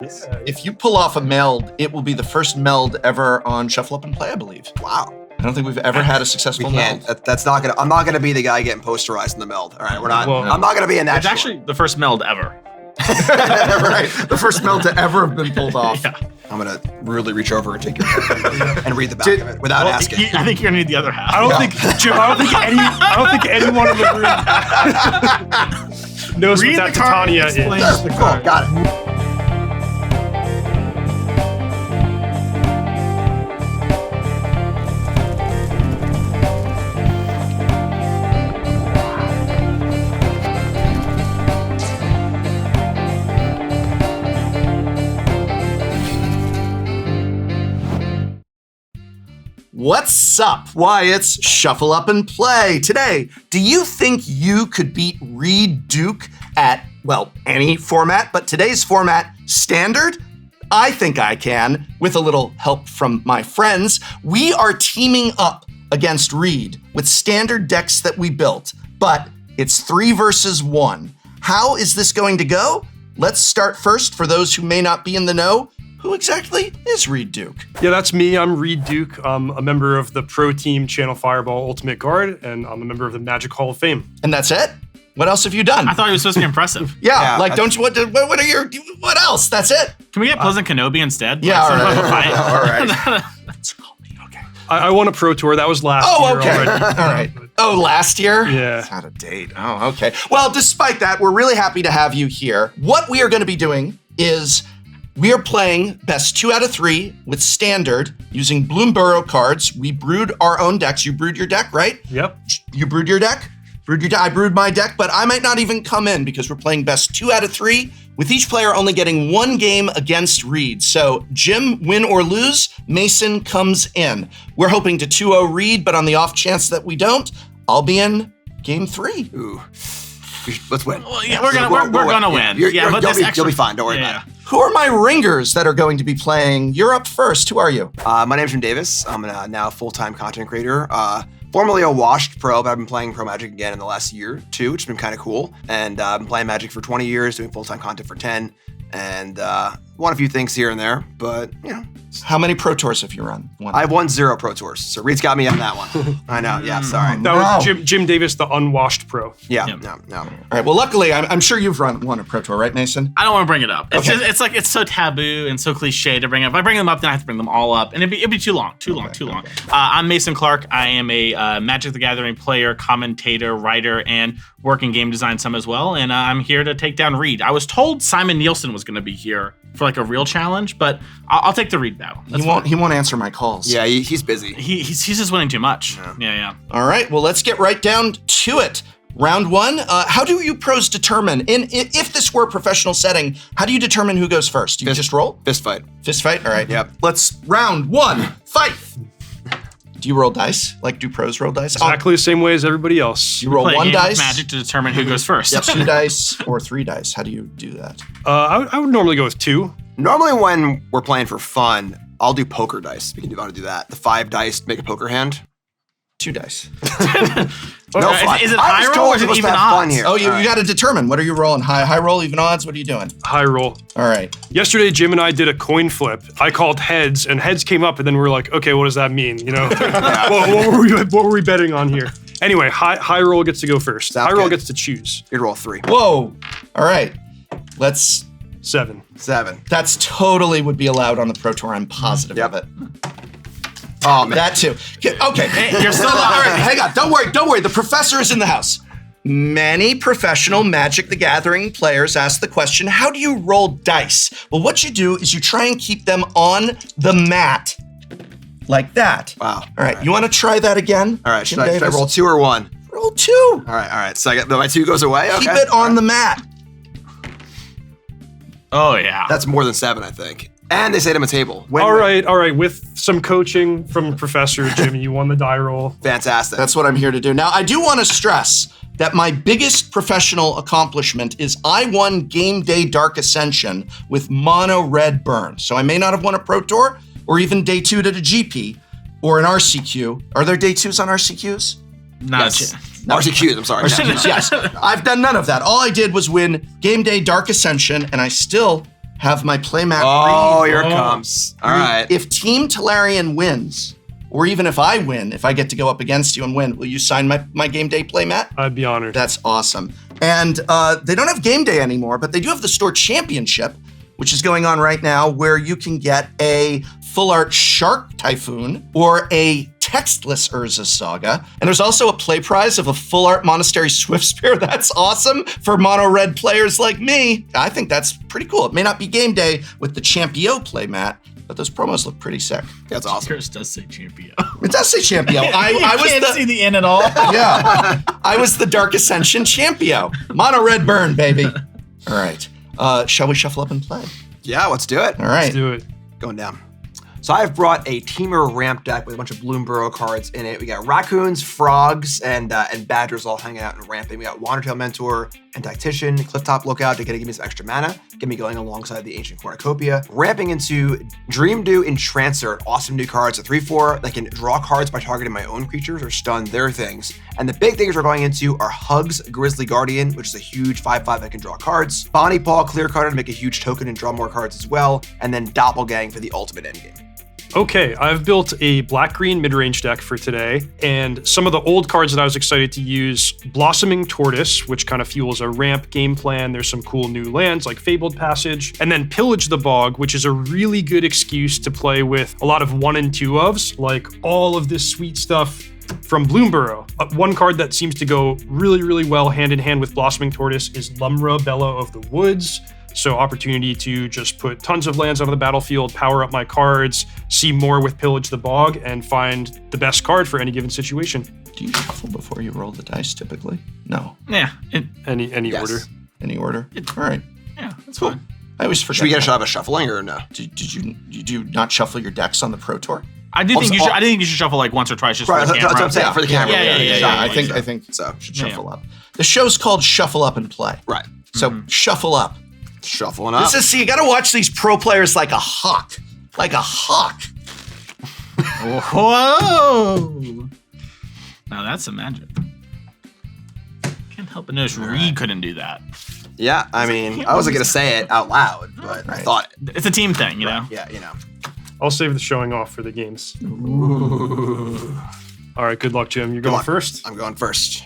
If you pull off a meld, it will be the first meld ever on Shuffle Up and Play, I believe. Wow. I don't think we've ever had a successful meld. That's not gonna. I'm not gonna be the guy getting posterized in the meld. All right, we're not. Well, I'm not gonna be in that. It's actually the first meld ever. Right, the first meld to ever have been pulled off. Yeah. I'm gonna rudely reach over and take your card and read the back of it without asking. I think you're gonna need the other half. I don't think Jim. I don't think anyone in the room knows what that Titania is. Cool, got it. What's up? Why, it's Shuffle Up and Play. Today, do you think you could beat Reid Duke at, well, any format, but today's format, Standard? I think I can, with a little help from my friends. We are teaming up against Reid with Standard decks that we built, but it's 3 versus 1. How is this going to go? Let's start first for those who may not be in the know. Who exactly is Reid Duke? Yeah, that's me. I'm Reid Duke. I'm a member of the pro team Channel Fireball Ultimate Guard, and I'm a member of the Magic Hall of Fame. And that's it? What else have you done? I thought it was supposed to be impressive. Yeah, like don't you? What else? That's it. Can we get Pleasant Kenobi instead? Yeah, like, all right. All right. That's okay. I won a pro tour. That was last year already. All right. Oh, last year? Yeah. It's out of date. Oh, okay. Well, despite that, we're really happy to have you here. What we are going to be doing is we are playing best 2 out of 3 with Standard using Bloomburrow cards. We brewed our own decks. You brewed your deck, right? Yep. You brewed your deck? I brewed my deck, but I might not even come in because we're playing best 2 out of 3 with each player only getting 1 game against Reid. So Jim, win or lose, Mason comes in. We're hoping to 2-0 Reid, but on the off chance that we don't, I'll be in game 3. Ooh. Let's win. Well, yeah, we're gonna win. You'll be fine. Don't worry about it. Who are my ringers that are going to be playing? You're up first. Who are you? My name's Jim Davis. I'm now a full-time content creator. Formerly a washed pro, but I've been playing Pro Magic again in the last year, too, which has been kind of cool. And I've been playing Magic for 20 years, doing full-time content for 10, and won a few things here and there, but, you know. How many Pro Tours have you run? I've won 0 Pro Tours, so Reid's got me on that one. I know, yeah, sorry. That was Jim Davis, the unwashed pro. Yeah, Yep. no. All right, well, luckily, I'm sure you've won a Pro Tour, right, Mason? I don't want to bring it up. It's Okay. just, it's like, it's so taboo and so cliche to bring up. If I bring them up, then I have to bring them all up, and it'd be too long. I'm Mason Clarke. I am a Magic the Gathering player, commentator, writer, and work in game design some as well, and I'm here to take down Reid. I was told Simon Nielsen was going to be here for like a real challenge, but I'll take the Reid battle. He won't answer my calls. Yeah, he's busy. He's just winning too much. Yeah. All right, well, let's get right down to it. Round 1, how do you pros determine, if this were a professional setting, how do you determine who goes first? You just roll? Fist fight. Fist fight? All right. Yep. Let's round 1, fight. Do you roll dice? Like, do pros roll dice? Exactly the same way as everybody else. You roll Play a 1 game of dice? Magic to determine who goes first. 2 dice, or 3 dice. How do you do that? I would normally go with 2. Normally when we're playing for fun, I'll do poker dice. We can want to do that. The 5 dice make a poker hand. 2 dice. No fun. Is it I was high roll told or is it it was even to have fun odds? here. Oh, you All right. got to determine. What are you rolling? High roll, even odds? What are you doing? High roll. All right. Yesterday, Jim and I did a coin flip. I called heads, and heads came up, and then we were like, okay, what does that mean? You know, what were we betting on here? Anyway, high roll gets to go first. Sounds High roll good. gets to choose. You'd roll 3. Whoa. All right. Let's. 7. 7. That's totally would be allowed on the Pro Tour. I'm positive Yep. of it. Oh, man. That too. Okay. You're still all right. Hang on. Don't worry. The professor is in the house. Many professional Magic the Gathering players ask the question, how do you roll dice? Well, what you do is you try and keep them on the mat like that. Wow. All right. You want to try that again? All right, should Jim I Davis? roll 2 or 1? Roll 2. All right. So my 2 goes away? Okay. Keep it on the mat. Oh, yeah. That's more than 7, I think. And they say to him a table. All right. With some coaching from Professor Jim, you won the die roll. Fantastic. That's what I'm here to do. Now, I do want to stress that my biggest professional accomplishment is I won Game Day Dark Ascension with mono red burn. So I may not have won a Pro Tour or even day 2 to the GP or an RCQ. Are there day 2s on RCQs? Yes. RCQs, I'm sorry. RCQs, yes. I've done none of that. All I did was win Game Day Dark Ascension, and I still have my playmat Oh, read. here it comes. All right. If Team Tolarian wins, or even if I win, if I get to go up against you and win, will you sign my game day playmat? I'd be honored. That's awesome. And they don't have game day anymore, but they do have the store championship, which is going on right now, where you can get a full art Shark Typhoon or a textless Urza Saga. And there's also a play prize of a full art Monastery Swift Spear. That's awesome for mono red players like me. I think that's pretty cool. It may not be game day with the Champio playmat, but those promos look pretty sick. That's awesome. Yours does say Champio. It does say Champio. I You was can't see the N at all. yeah. I was the Dark Ascension Champio. Mono red burn, baby. All right. Shall we shuffle up and play? Yeah, let's do it. All right. Let's do it. Going down. So I've brought a Teamer ramp deck with a bunch of Bloomburrow cards in it. We got raccoons, frogs, and badgers all hanging out and ramping. We got Wandertail Mentor and Tactician, Clifftop Lookout to give me some extra mana, get me going alongside the Ancient Cornucopia. Ramping into Dreamdew Entrancer, awesome new cards, a 3/4 that can draw cards by targeting my own creatures or stun their things. And the big things we're going into are Hugs Grizzly Guardian, which is a huge 5/5 that can draw cards. Bonnie Paw Clear Cutter to make a huge token and draw more cards as well. And then Doppelgang for the ultimate endgame. Okay, I've built a black-green mid-range deck for today, and some of the old cards that I was excited to use, Blossoming Tortoise, which kind of fuels a ramp game plan. There's some cool new lands like Fabled Passage, and then Pillage the Bog, which is a really good excuse to play with a lot of 1 and 2-ofs, like all of this sweet stuff from Bloomburrow. One card that seems to go really, really well hand-in-hand with Blossoming Tortoise is Lumra, Bellow of the Woods. So opportunity to just put tons of lands onto the battlefield, power up my cards, see more with Pillage the Bog, and find the best card for any given situation. Do you shuffle before you roll the dice typically? No. Yeah. Any Yes. order. Any order? All right. Yeah, that's Cool. fine. I always forget. Should we get a that. shot of a shuffling or no? Did you not shuffle your decks on the Pro Tour? I do think you should. I think you should shuffle like once or twice just Right, for the that's what camera. I'm saying, for the camera. Yeah. I think So, should shuffle up. The show's called Shuffle Up and Play. right. So shuffle up. Shuffling up. You got to watch these pro players like a hawk. Like a hawk. Whoa! Now that's some magic. Can't help but notice Reid couldn't do that. Yeah, I mean, I wasn't going to say it out loud, but I thought, It's a team thing, you know. yeah, you know. I'll save the showing off for the games. All right, good luck, Jim. You're going luck. first? I'm going first.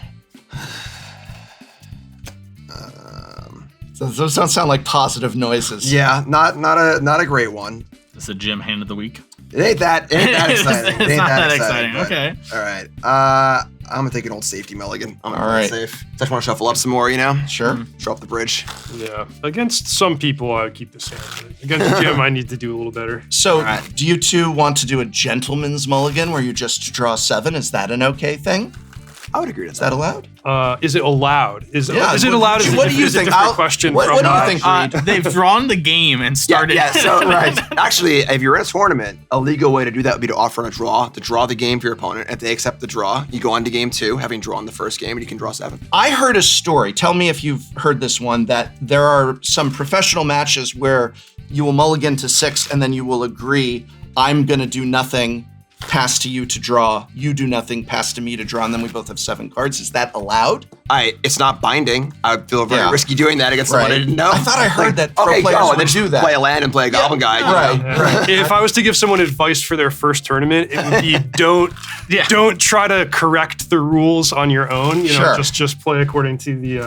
Those don't sound like positive noises. Yeah, not a great one. It's a Jim hand of the week. It ain't that exciting. It's not that exciting. but- Okay. All right. I'm gonna take an old safety mulligan. I'm gonna All play right. safe. Just want to shuffle up some more, you know? Sure. Show up the bridge. Yeah. Against some people, I would keep the same. But against Jim, I need to do a little better. So, All right. do you two want to do a gentleman's mulligan where you just draw 7? Is that an okay thing? I would agree to Is that allowed? Is it allowed? Is it allowed? What do you is a think? different question What from do you think, Reid? They've drawn the game and started. Yeah, so right. Actually, if you're in a tournament, a legal way to do that would be to offer a draw, to draw the game for your opponent. If they accept the draw, you go on to game 2, having drawn the first game, and you can draw 7. I heard a story. Tell me if you've heard this one, that there are some professional matches where you will mulligan to 6 and then you will agree, I'm going to do nothing, pass to you to draw, you do nothing, pass to me to draw, and then we both have 7 cards. Is that allowed? It's not binding. I would feel very risky doing that against someone I Right. didn't know. I thought I heard that pro okay, players go, would and then do just that. play a land and play a goblin guy. you know? Right. If I was to give someone advice for their first tournament, it would be don't try to correct the rules on your own. You know, Sure. just play according to the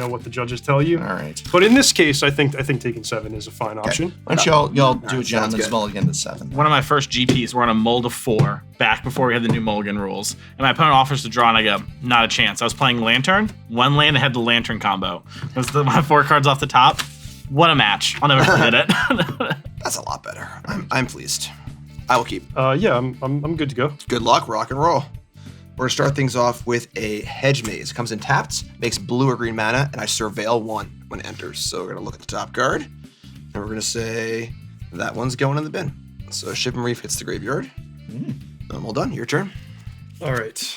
what the judges tell you. All right. But in this case, I think taking 7 is a fine option. Why don't y'all do a sounds gentleman's good. mulligan to 7? One of my first GPs were on a mold of 4 back before we had the new mulligan rules. And my opponent offers to draw, and I go, not a chance. I was playing Lantern. One land, I had the Lantern combo. It was my 4 cards off the top. What a match. I'll never forget it. That's a lot better. I'm pleased. I will keep. Yeah, I'm good to go. Good luck, rock and roll. We're gonna start things off with a Hedge Maze. Comes in tapped, makes blue or green mana, and I surveil 1 when it enters. So we're gonna look at the top card, and we're gonna say that one's going in the bin. So Ship and Reef hits the graveyard. I'm all done. Your turn. All right.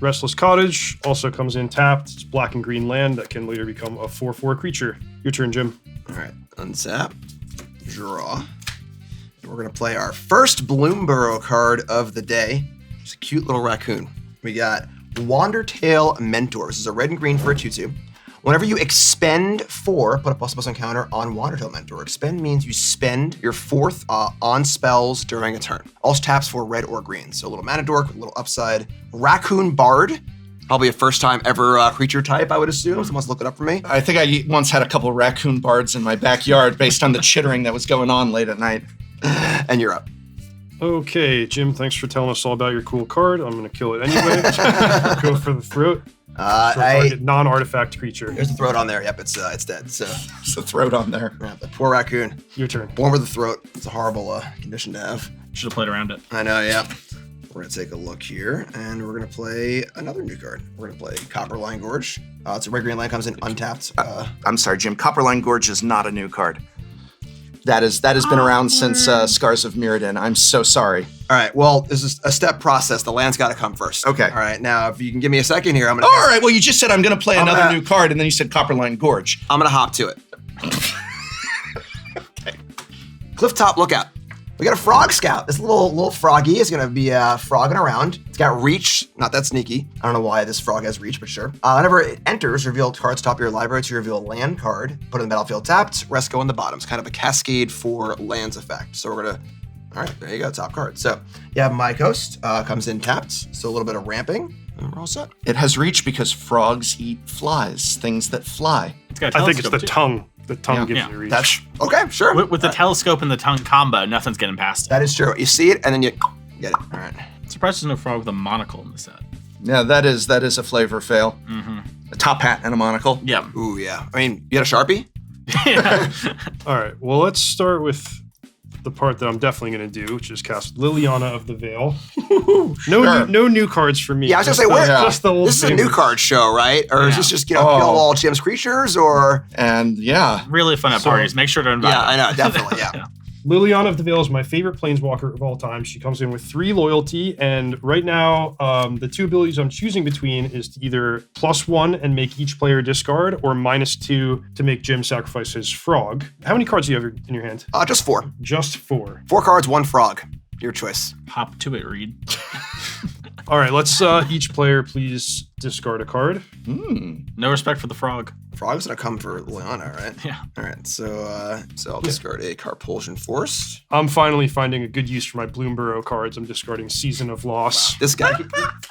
Restless Cottage also comes in tapped. It's black and green land that can later become a 4/4 creature. Your turn, Jim. All right, untap, draw. And we're gonna play our first Bloomburrow card of the day. It's a cute little raccoon. We got Wandertail Mentor. This is a red and green for a 2/2. Whenever you expend 4, put a +1 counter on Water Elementor. Expend means you spend your 4th on spells during a turn. Also taps for red or green. So a little mana dork with a little upside. Raccoon Bard. Probably a first time ever creature type, I would assume. Someone's look it up for me. I think I once had a couple of raccoon bards in my backyard based on the chittering that was going on late at night. And you're up. Okay, Jim, thanks for telling us all about your cool card. I'm going to kill it anyway. Go for the throat. Target non-artifact creature. There's the throat on there. Yep, it's dead. So There's a throat on there. yeah, the poor raccoon. Your turn. Born with a throat. It's a horrible condition to have. Should have played around it. I know, yeah. We're going to take a look here, and we're going to play another new card. We're going to play Copperline Gorge. It's a red green land, comes in untapped. I'm sorry, Jim. Copperline Gorge is not a new card. That has been around since Scars of Mirrodin. I'm so sorry. All right, well, this is a step process. The land's got to come first. Okay. All right, now, if you can give me a second here, I'm going to... All right, well, you just said I'm going to play another new card, and then you said Copperline Gorge. I'm going to hop to it. Okay. Clifftop Lookout. We got a Frog Scout. This little froggy is going to be frogging around. It's got reach, not that sneaky. I don't know why this frog has reach, but sure. Whenever it enters, reveal cards top of your library to reveal a land card. Put it in the battlefield tapped, rest go in the bottom. It's kind of a cascade for lands effect. So we're going to, all right, there you go, top card. So you have My Coast, comes in tapped. So a little bit of ramping, and we're all set. It has reach because frogs eat flies, things that fly. It's got a I think it's the telescope, too. tongue. The tongue Yeah. gives Yeah. you reach. That's, okay, sure. With the telescope and the tongue combo, nothing's getting past it. That is true. You see it, and then you get it. All right. I'm surprised there's no frog with a monocle in the set. Yeah, that is a flavor fail. Mm-hmm. A top hat and a monocle. Yeah. Ooh, yeah. I mean, you got a Sharpie? All right, well, let's start with the part that I'm definitely going to do, which is cast Liliana of the Veil. No new cards for me. Yeah, I was Just gonna say, the- where- just the old This is a new favorites. card show, right? Or is Yeah. this just, kill all Jim's creatures, or? And yeah, Really fun at So- parties. Make sure to invite Yeah, them. I know, definitely, yeah. Liliana of the Veil is my favorite planeswalker of all time. She comes in with 3 loyalty, and right now, the 2 abilities I'm choosing between is to either +1 and make each player discard, or -2 to make Jim sacrifice his frog. How many cards do you have in your hand? Just 4. Just 4. 4 cards, 1 frog. Your choice. Hop to it, Reid. All right, let's each player please discard a card. No respect for the frog. Frog's gonna come for Liliana, right? Yeah. All right, so I'll discard a Carpulsion Force. I'm finally finding a good use for my Bloomburrow cards. I'm discarding Season of Loss. This guy,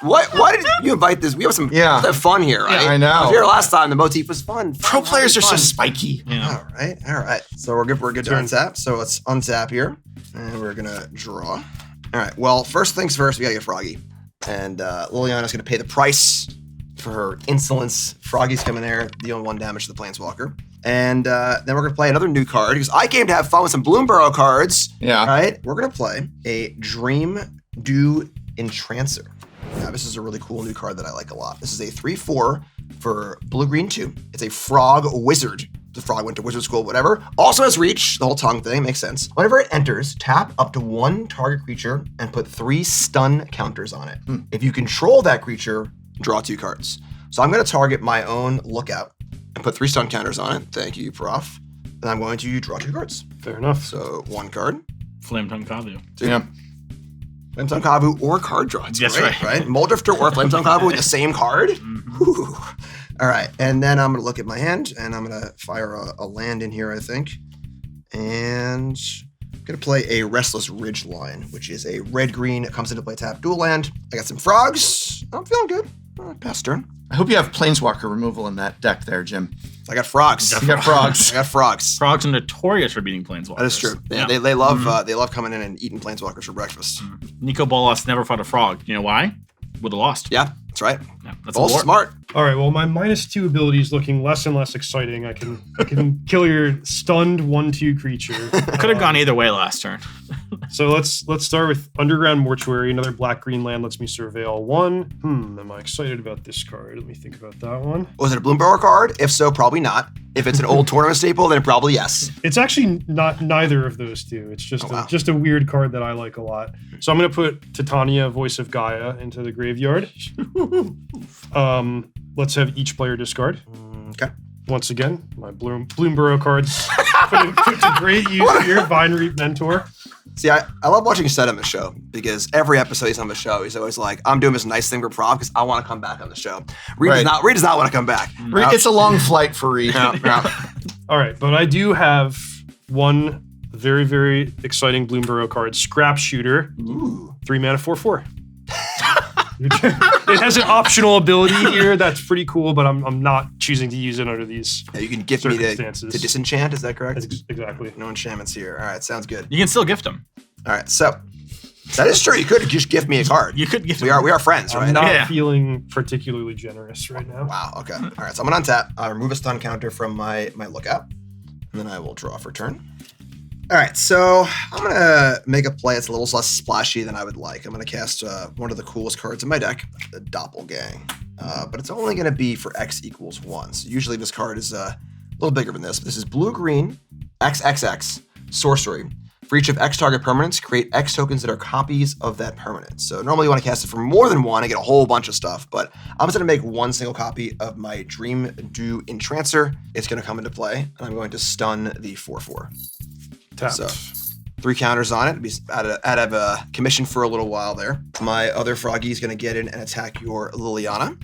why did you invite this? We have some fun here, right? I know. I was here last time. The motif was fun. pro players are so fun. spiky. Yeah. All right. So we're good to Turn. untap. So let's untap here, and we're gonna draw. All right. Well, first things first, we gotta get Froggy, and Liliana's gonna pay the price for her insolence. Froggy's coming there, dealing 1 damage to the Planeswalker, and then we're gonna play another new card because I came to have fun with some Bloomburrow cards. Yeah. All right. We're gonna play a Dream Dew Entrancer. Now, this is a really cool new card that I like a lot. This is a 3/4 for blue-green 2. It's a frog wizard. The frog went to wizard school, whatever. Also has reach, the whole tongue thing, makes sense. Whenever it enters, tap up to 1 target creature and put 3 stun counters on it. If you control that creature, draw 2 cards. So I'm gonna target my own Lookout and put 3 stun counters on it. Thank you, Prof. And I'm going to draw 2 cards. Fair enough. So 1 card. Flame Tongue Kavu. Yeah. Flametongue Kavu or card draw. It's That's great, right. right? Muldrifter or Flametongue Kavu with the same card. Whew. All right, and then I'm gonna look at my hand and I'm gonna fire a land in here, I think. And I'm gonna play a Restless Ridge Line, which is a red-green. It comes into play tap dual land. I got some frogs. I'm feeling good. Pass turn. I hope you have Planeswalker removal in that deck there, Jim. I got frogs. You got frogs. I got frogs. Frogs are notorious for beating planeswalkers. That is true. Yeah, Yeah. they love coming in and eating planeswalkers for breakfast. Nico Bolas never fought a frog. You know why? Would have lost. Yeah, that's right. Yeah, that's a Both war. smart. All right, well, my -2 ability is looking less and less exciting. I can kill your stunned 1/2 creature. Could have gone either way last turn. So let's start with Underground Mortuary. Another black-green land lets me surveil 1. Am I excited about this card? Let me think about that one. Was it a Bloomburrow card? If so, probably not. If it's an old tournament staple, then probably yes. It's actually not neither of those two. It's just wow. just a weird card that I like a lot. So I'm gonna put Titania, Voice of Gaia, into the graveyard. Let's have each player discard. Okay. Once again, my Bloomburrow cards put to great use here. Vine Reap Mentor. See, I love watching Seth on the show because every episode he's on the show, he's always like, I'm doing this nice thing for Prof because I want to come back on the show. Reid does not want to come back. It's a long flight for Reid. All right, but I do have one very, very exciting Bloomburrow card, Scrap Shooter. Ooh. 3 mana, 4/4. It has an optional ability here that's pretty cool, but I'm not choosing to use it under these You can gift me to disenchant, is that correct? Exactly. No enchantments here. All right, sounds good. You can still gift them. All right, so that is true. You could just gift me a card. You could gift We are friends, right? I'm not feeling particularly generous right now. Wow, okay. All right, so I'm going to untap. I'll remove a stun counter from my lookout, and then I will draw for turn. All right, so I'm going to make a play that's a little less splashy than I would like. I'm going to cast one of the coolest cards in my deck, the Doppelgang. But it's only going to be for X equals 1. So usually this card is a little bigger than this. But this is blue-green, XXX, sorcery. For each of X target permanents, create X tokens that are copies of that permanent. So normally you want to cast it for more than one and get a whole bunch of stuff, but I'm just going to make one single copy of my Dream Dew Entrancer. It's going to come into play, and I'm going to stun the 4/4. Tapped. So 3 counters on it. Be out of commission for a little while there. My other Froggy is going to get in and attack your Liliana.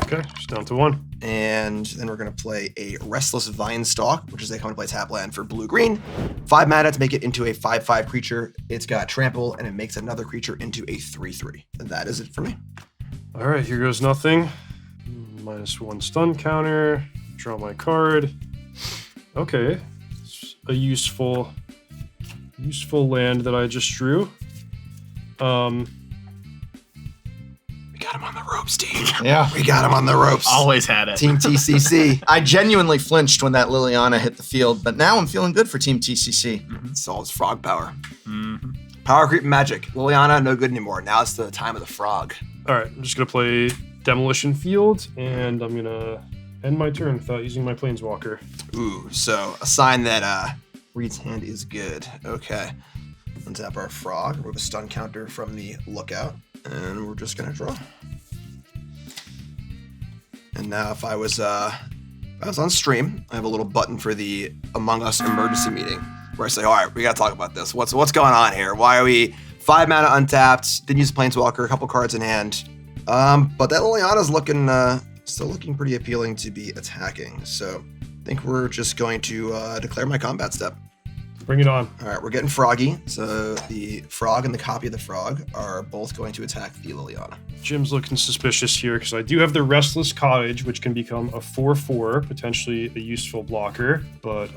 Okay, just down to 1. And then we're going to play a Restless Vinestalk, which is they come to play tap land for blue-green. 5 mana to make it into a 5/5 creature. It's got trample, and it makes another creature into a 3/3. And that is it for me. All right, here goes nothing. -1 stun counter. Draw my card. Okay, it's a useful land that I just drew. We got him on the ropes, team. Yeah. We got him on the ropes. Always had it. Team TCC. I genuinely flinched when that Liliana hit the field, but now I'm feeling good for Team TCC. Solves frog power. Power creep magic. Liliana, no good anymore. Now it's the time of the frog. All right, I'm just going to play Demolition Field, and I'm going to end my turn without using my Planeswalker. Ooh, so a sign that Reid's hand is good. Okay. Untap our frog. Remove a stun counter from the lookout. And we're just going to draw. And now if I was on stream, I have a little button for the Among Us emergency meeting where I say, all right, we got to talk about this. What's going on here? Why are we 5 mana untapped? Didn't use Planeswalker, a couple cards in hand. But that Liliana's still looking pretty appealing to be attacking. So I think we're just going to declare my combat step. Bring it on. All right, we're getting froggy. So the frog and the copy of the frog are both going to attack the Liliana. Jim's looking suspicious here because I do have the Restless Cottage, which can become a 4/4, potentially a useful blocker. But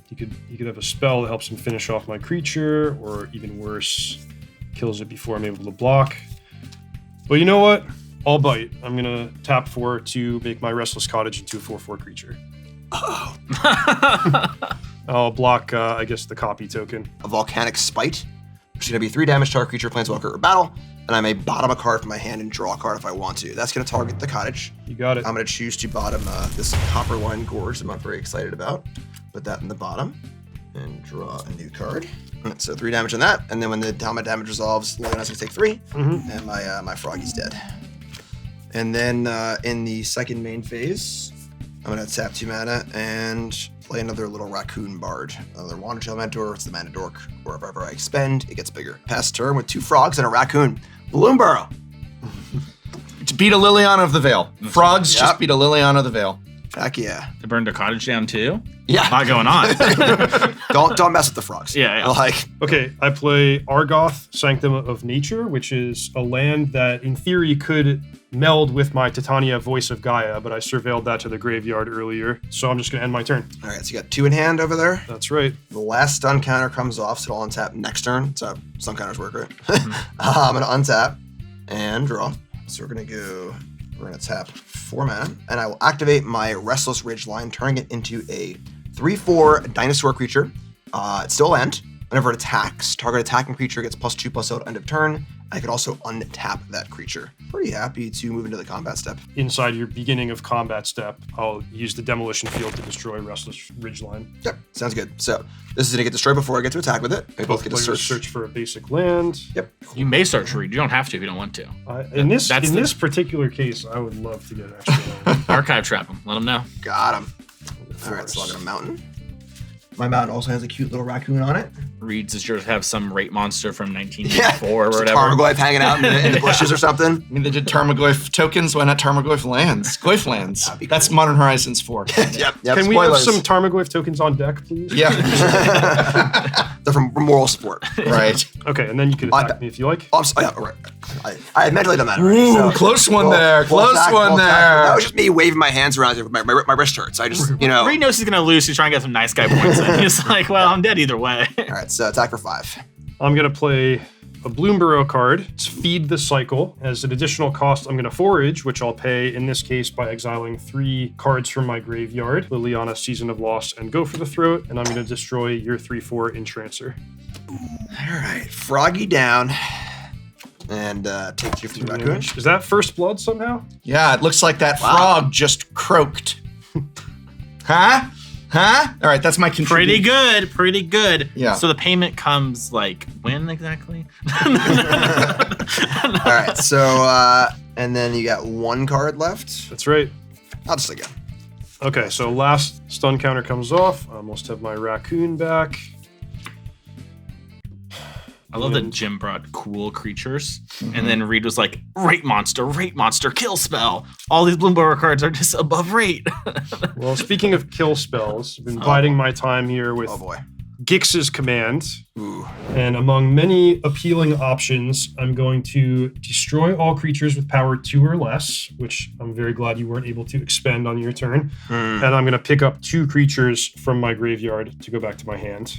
you could have a spell that helps him finish off my creature, or even worse, kills it before I'm able to block. But you know what? I'll bite. I'm gonna tap 4 to make my Restless Cottage into a 4/4 creature. Oh. I'll block, I guess, the copy token. A Volcanic Spite, which is going to be 3 damage to our creature, planeswalker, or battle, and I may bottom a card from my hand and draw a card if I want to. That's going to target the cottage. You got it. I'm going to choose to bottom this Copperline Gorge that I'm not very excited about. Put that in the bottom and draw a new card. So 3 damage on that, and then when the damage resolves, Liliana's going to take 3, and my Froggy's dead. And then in the second main phase, I'm going to tap 2 mana and play another little Raccoon Bard. Another Wandertail Mentor, it's the Mana Dork. Wherever I expend, it gets bigger. Pass turn with 2 frogs and a raccoon. Bloomburrow. To beat a Liliana of the Veil. Frogs just beat a Liliana of the Veil. Heck yeah. They burned their cottage down too? Yeah. A lot going on. Don't mess with the frogs. Yeah. Okay, I play Argoth, Sanctum of Nature, which is a land that in theory could meld with my Titania Voice of Gaia, but I surveilled that to the graveyard earlier, so I'm just going to end my turn. All right, so you got 2 in hand over there. That's right. The last stun counter comes off, so I'll untap next turn. So stun counters work, right? I'm going to untap and draw. So we're going to tap 4 mana, and I will activate my Restless Ridgeline, turning it into a 3/4 dinosaur creature. It's still end. Whenever it attacks, target attacking creature gets +2/+0 end of turn. I could also untap that creature. Pretty happy to move into the combat step. Inside your beginning of combat step, I'll use the Demolition Field to destroy Restless Ridgeline. Yep, sounds good. So this is going to get destroyed before I get to attack with it. We both get to search for a basic land. Yep. You may search Reid. You don't have to if you don't want to. In this particular case, I would love to get an extra land. Archive trap them. Let them know. Got him. All right, so I'll get a mountain. My mountain also has a cute little raccoon on it. Reed's is yours have some rate monster from 1984 or It's a whatever. Tarmogoyf hanging out in the bushes or something. I mean, they did Tarmogoyf tokens. Why not Tarmogoyf lands? Goyf lands. That'd be That's cool. Modern Horizons 4. Yep. Can we have some Tarmogoyf tokens on deck, please? Yeah. They're from moral support. Right. Okay, and then you can attack me if you like. Oh, yeah, all right. I had mentally done that already. Ooh, close one there. Close one there. That was just me waving my hands around. My wrist hurts. I just, Reed knows he's going to lose. He's trying to get some nice guy points in. He's like, well, I'm dead either way. All right, so attack for 5. I'm going to play a Bloomburrow card. It's Feed the Cycle. As an additional cost, I'm going to forage, which I'll pay in this case by exiling 3 cards from my graveyard, Liliana, Season of Loss, and Go for the Throat, and I'm going to destroy your 3/4 Entrancer. All right, Froggy down. And take your 3 raccoons. Is that first blood somehow? Yeah, it looks like that frog just croaked. Huh? All right, that's my contribution. Pretty good. Yeah. So the payment comes like when exactly? All right, so, and then you got 1 card left. That's right. I'll just again. Okay, so last stun counter comes off. I almost have my raccoon back. I love that Jim brought cool creatures, and then Reed was like, rate monster, kill spell. All these Bloomburrow cards are just above rate. Well, speaking of kill spells, I've been biding my time here with Gix's Command. Ooh. And among many appealing options, I'm going to destroy all creatures with power 2 or less, which I'm very glad you weren't able to expend on your turn. And I'm going to pick up 2 creatures from my graveyard to go back to my hand.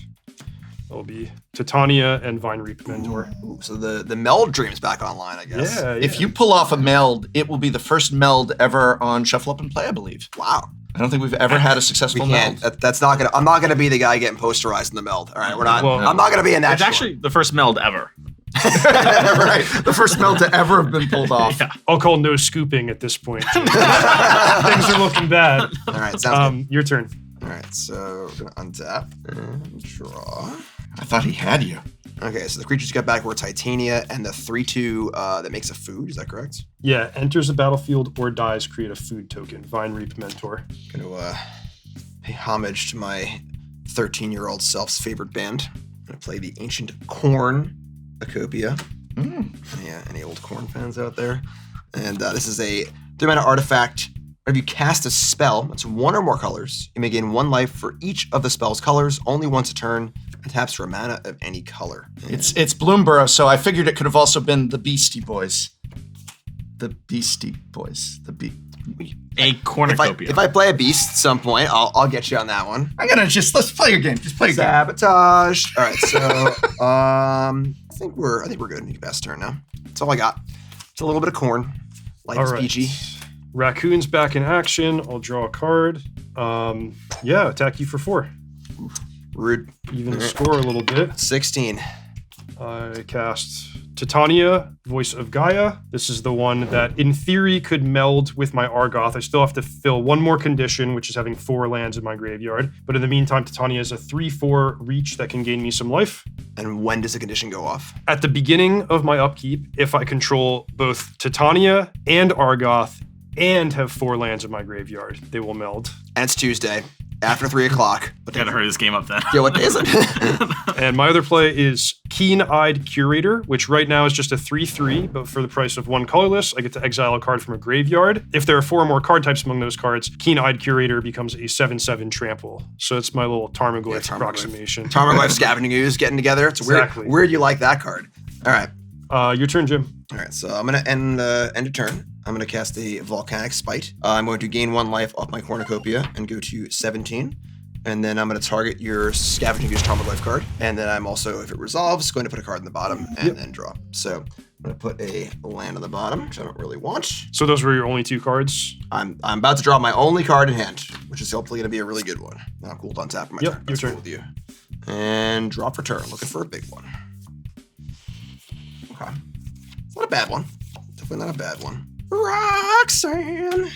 That'll be Titania and Vine Reap Mentor. Ooh, so the meld dream's back online, I guess. Yeah. If you pull off a meld, it will be the first meld ever on Shuffle Up and Play, I believe. Wow. I don't think we've ever had a successful meld. That's not gonna. I'm not gonna be the guy getting posterized in the meld. All right, we're not. Well, I'm not gonna be in that. It's actually the first meld ever. Right. The first meld to ever have been pulled off. Yeah. I'll call no scooping at this point. Things are looking bad. All right, sounds good. Your turn. All right, so we're gonna untap and draw. I thought he had you. Okay, so the creatures you got back were Titania and the 3/2 that makes a food. Is that correct? Yeah, enters the battlefield or dies, create a food token. Vine Reap Mentor. Gonna pay homage to my 13-year-old self's favorite band. Gonna play the Ancient Corn Acopia. Yeah, any old corn fans out there? And this is a 3-mana artifact. If you cast a spell that's 1 or more colors, you may gain 1 life for each of the spell's colors, only once a turn, and taps for a mana of any color. It's Bloomburrow, so I figured it could have also been the Beastie Boys. The Beastie Boys. A cornucopia. If I play a beast at some point, I'll get you on that one. Let's play your game. Just play your game. Sabotage. All right, so I think we're good. You can pass turn now. That's all I got. It's a little bit of corn. Light is peachy. Raccoon's back in action. I'll draw a card. Attack you for 4. Rude. Even score a little bit. 16. I cast Titania, Voice of Gaia. This is the one that, in theory, could meld with my Argoth. I still have to fill 1 more condition, which is having 4 lands in my graveyard. But in the meantime, Titania is a 3/4 reach that can gain me some life. And when does the condition go off? At the beginning of my upkeep, if I control both Titania and Argoth and have 4 lands in my graveyard, they will meld. And it's Tuesday, after 3 o'clock. But gotta hurry this game up then. Yeah, what day is it? And my other play is Keen-Eyed Curator, which right now is just a 3/3, but for the price of 1 colorless, I get to exile a card from a graveyard. If there are 4 or more card types among those cards, Keen-Eyed Curator becomes a 7/7 trample. So it's my little Tarmogoyf approximation. Tarmogoyf Scavenging Ooze getting together. It's weird you like that card. All right. Your turn, Jim. All right, so I'm going to end a turn. I'm going to cast a Volcanic Spite. I'm going to gain 1 life off my Cornucopia and go to 17. And then I'm going to target your Scavenging Ooze Tarmogoyf card. And then I'm also, if it resolves, going to put a card in the bottom and then draw. So I'm going to put a land on the bottom, which I don't really want. So those were your only 2 cards? I'm about to draw my only card in hand, which is hopefully going to be a really good one. Now I'm cool to untap my turn. Your turn. Cool with you. And draw for turn. Looking for a big one. Okay. It's not a bad one. Definitely not a bad one. Roxanne.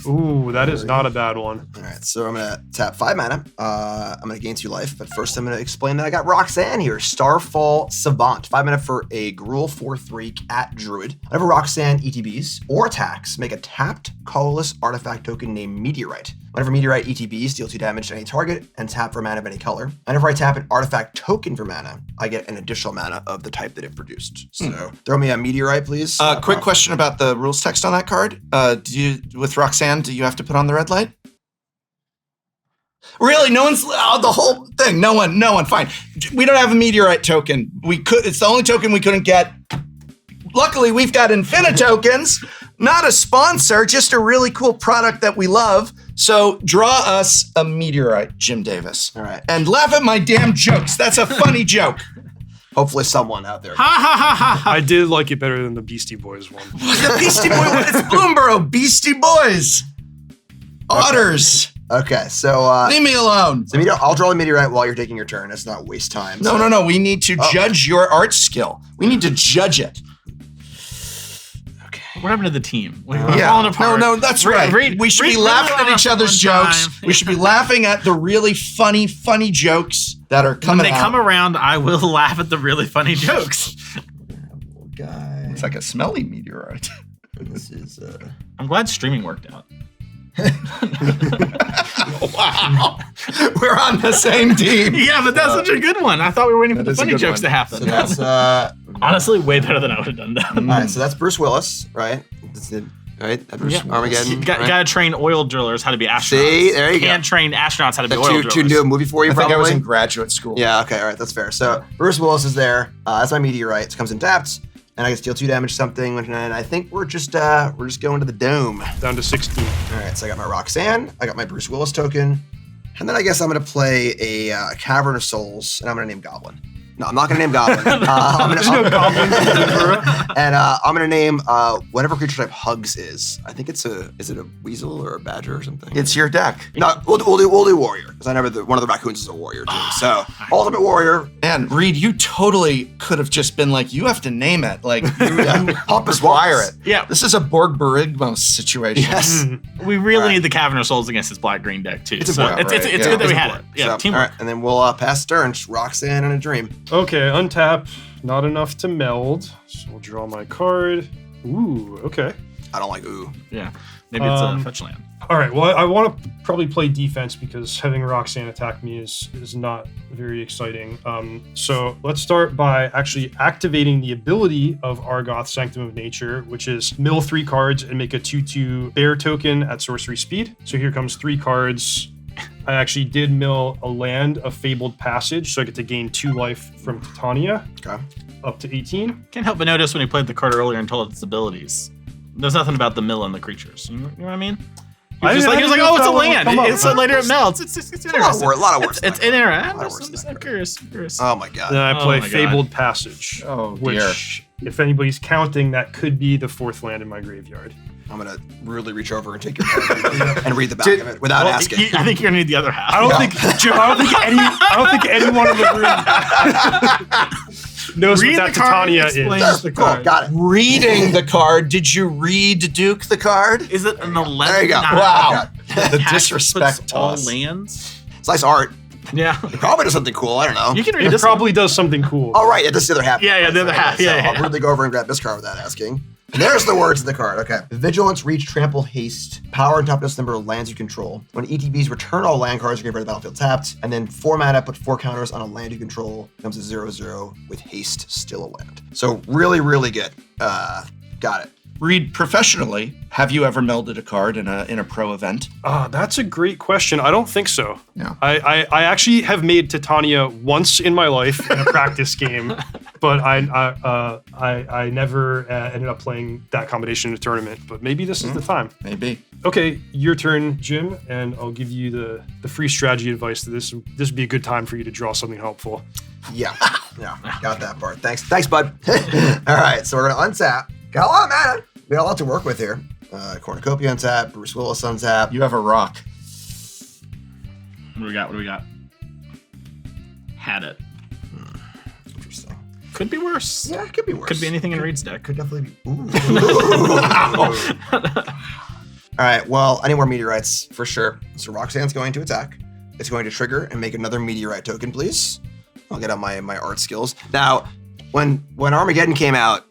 Ooh, that is not a bad one. All right, so I'm gonna tap 5 mana. I'm gonna gain 2 life, but first I'm gonna explain that I got Roxanne here. Starfall Savant, 5 mana for a Gruul 4/3 cat druid. Whenever Roxanne ETBs or attacks, make a tapped colorless artifact token named Meteorite. Whenever Meteorite ETBs, deal 2 damage to any target and tap for mana of any color. Whenever I tap an artifact token for mana, I get an additional mana of the type that it produced. So throw me a Meteorite, please. Quick question about the rules text on that card. With Roxanne, do you have to put on the red light? Really? No one's the whole thing. No one. Fine. We don't have a Meteorite token. It's the only token we couldn't get. Luckily, we've got Infinitokens. Not a sponsor, just a really cool product that we love. So draw us a Meteorite, Jim Davis. All right. And laugh at my damn jokes. That's a funny joke. Hopefully someone out there. I did like it better than the Beastie Boys one. The Beastie Boy one. It's Bloomburrow. Beastie Boys. Otters. Okay, so Leave me alone. So I'll draw a Meteorite while you're taking your turn. Let's not waste time. No. We need to judge your art skill. We need to judge it. What happened to the team? We're Yeah. falling apart. No, that's right. We should be laughing at each other's jokes. We should be laughing at the really funny jokes that are coming When they out. come around, I will laugh at the really funny jokes. Guy. It's like a smelly meteorite. This is I'm glad streaming worked out. Wow. We're on the same team. Yeah, but that's such a good one. I thought we were waiting for That the is a funny good jokes one. to happen. so that's Honestly, way better than I would have done that. all right. So that's Bruce Willis, right? That's it, right? That Bruce Armageddon. Gotta train oil drillers how to be astronauts. See, there you go. Can't train astronauts how to be That oil to drillers. do a movie for you, I think probably. I was in graduate school. Yeah. Okay. All right. That's fair. So Bruce Willis is there. That's my Meteorite. It comes in tapped, and I can steal 2 damage something. And I think we're just going to the dome. Down to 16. All right, so I got my Roxanne, I got my Bruce Willis token, and then I guess I'm gonna play a Cavern of Souls, and I'm gonna name Goblin. No, I'm not gonna name Goblin. There's no goblins in Bloomburrow. And I'm gonna name whatever creature type Hugs is. I think is it a weasel or a badger or something? It's your deck. No, we'll do warrior because I never one of the raccoons is a warrior too. So ultimate warrior. And Reid, you totally could have just been like, you have to name it. Like, you Pompous require Wallace. it. Yeah. This is a Borg Berigmos situation. Yes. We really All right. need the Cavern of Souls against this black-green deck, too. It's so important, it's right? good Yeah. that we had it. Yeah, So, all teamwork. right, and then we'll pass turn. Roxanne and a dream. Okay, untap. Not enough to meld. So we'll draw my card. Ooh, okay. I don't like ooh. Yeah. Maybe it's a fetch land. All right, well, I want to probably play defense because having Roxanne attack me is not very exciting. So let's start by actually activating the ability of Argoth Sanctum of Nature, which is mill 3 cards and make a 2/2 bear token at sorcery speed. So here comes 3 cards. I actually did mill a land of Fabled Passage, so I get to gain 2 life from Titania, Okay. up to 18. Can't help but notice when he played the card earlier and told its abilities. There's nothing about the mill and the creatures. You know what I mean? He was like, oh, it's a land. It's later it melts. It's interesting. A lot of words. It's in that card. interesting. A lot of words I'm in just that curious. Oh my god. Then I play my God. Fabled Passage, Oh, which, if anybody's counting, that could be the 4th land in my graveyard. I'm gonna really reach over and take your card and read the back of it without asking. I think you're gonna need the other half. I don't think Jim. I don't think anyone in the room knows Read what that the card, Titania explain is. the Cool, card. got it. Reading the card. Did you Reid Duke the card? Is it an 11? There you go. Wow. The Hack disrespect puts all toss. lands. It's nice art. Yeah. It probably does something cool. I don't know. You can read It this. probably does something cool. Oh, right. Yeah, this is the other half. Yeah, the other half. Yeah, I'll yeah. really go over and grab this card without asking. And there's the words of the card. Okay. Vigilance, Reach, Trample, Haste, Power, and toughness number of lands you control. When ETBs return all land cards you can the battlefield tapped, and then 4 mana, put 4 counters on a land you control. Becomes a 0/0 with Haste, still a land. So really, really good. Got it. Reid, professionally, have you ever melded a card in a pro event? That's a great question. I don't think so. Yeah. I actually have made Titania once in my life in a practice game, but I never ended up playing that combination in a tournament. But maybe this is the time. Maybe. Okay, your turn, Jim, and I'll give you the free strategy advice. This would be a good time for you to draw something helpful. Yeah. Yeah. Got that part. Thanks, bud. All right. So we're gonna untap. Got a lot of mana. We got a lot to work with here. Cornucopia untap. Bruce Willis untap. You have a rock. What do we got? Had it. Interesting. Could be worse. Yeah, it could be worse. Could be anything in Reid's deck. Could definitely be. Ooh. All right. Well, I need more meteorites for sure. So Roxanne's going to attack. It's going to trigger and make another meteorite token, please. I'll get out my art skills. Now, when Armageddon came out,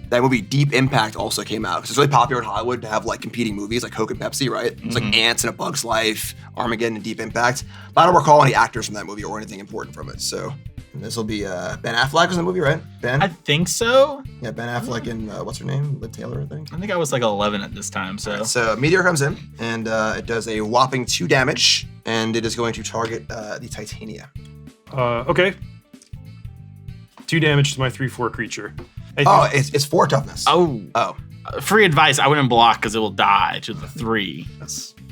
that movie Deep Impact also came out because it's really popular in Hollywood to have like competing movies like Coke and Pepsi, right? It's like Ants and A Bug's Life, Armageddon, and Deep Impact. But I don't recall any actors from that movie or anything important from it. So this will be Ben Affleck was in the movie, right? Ben? I think so. Yeah, Ben Affleck and what's her name? Liv Taylor, I think. I think I was like 11 at this time. So So Meteor comes in and it does a whopping 2 damage, and it is going to target the Titania. Okay. 2 damage to my 3/4 creature. It's 4 toughness. Oh. Free advice: I wouldn't block because it will die to the 3.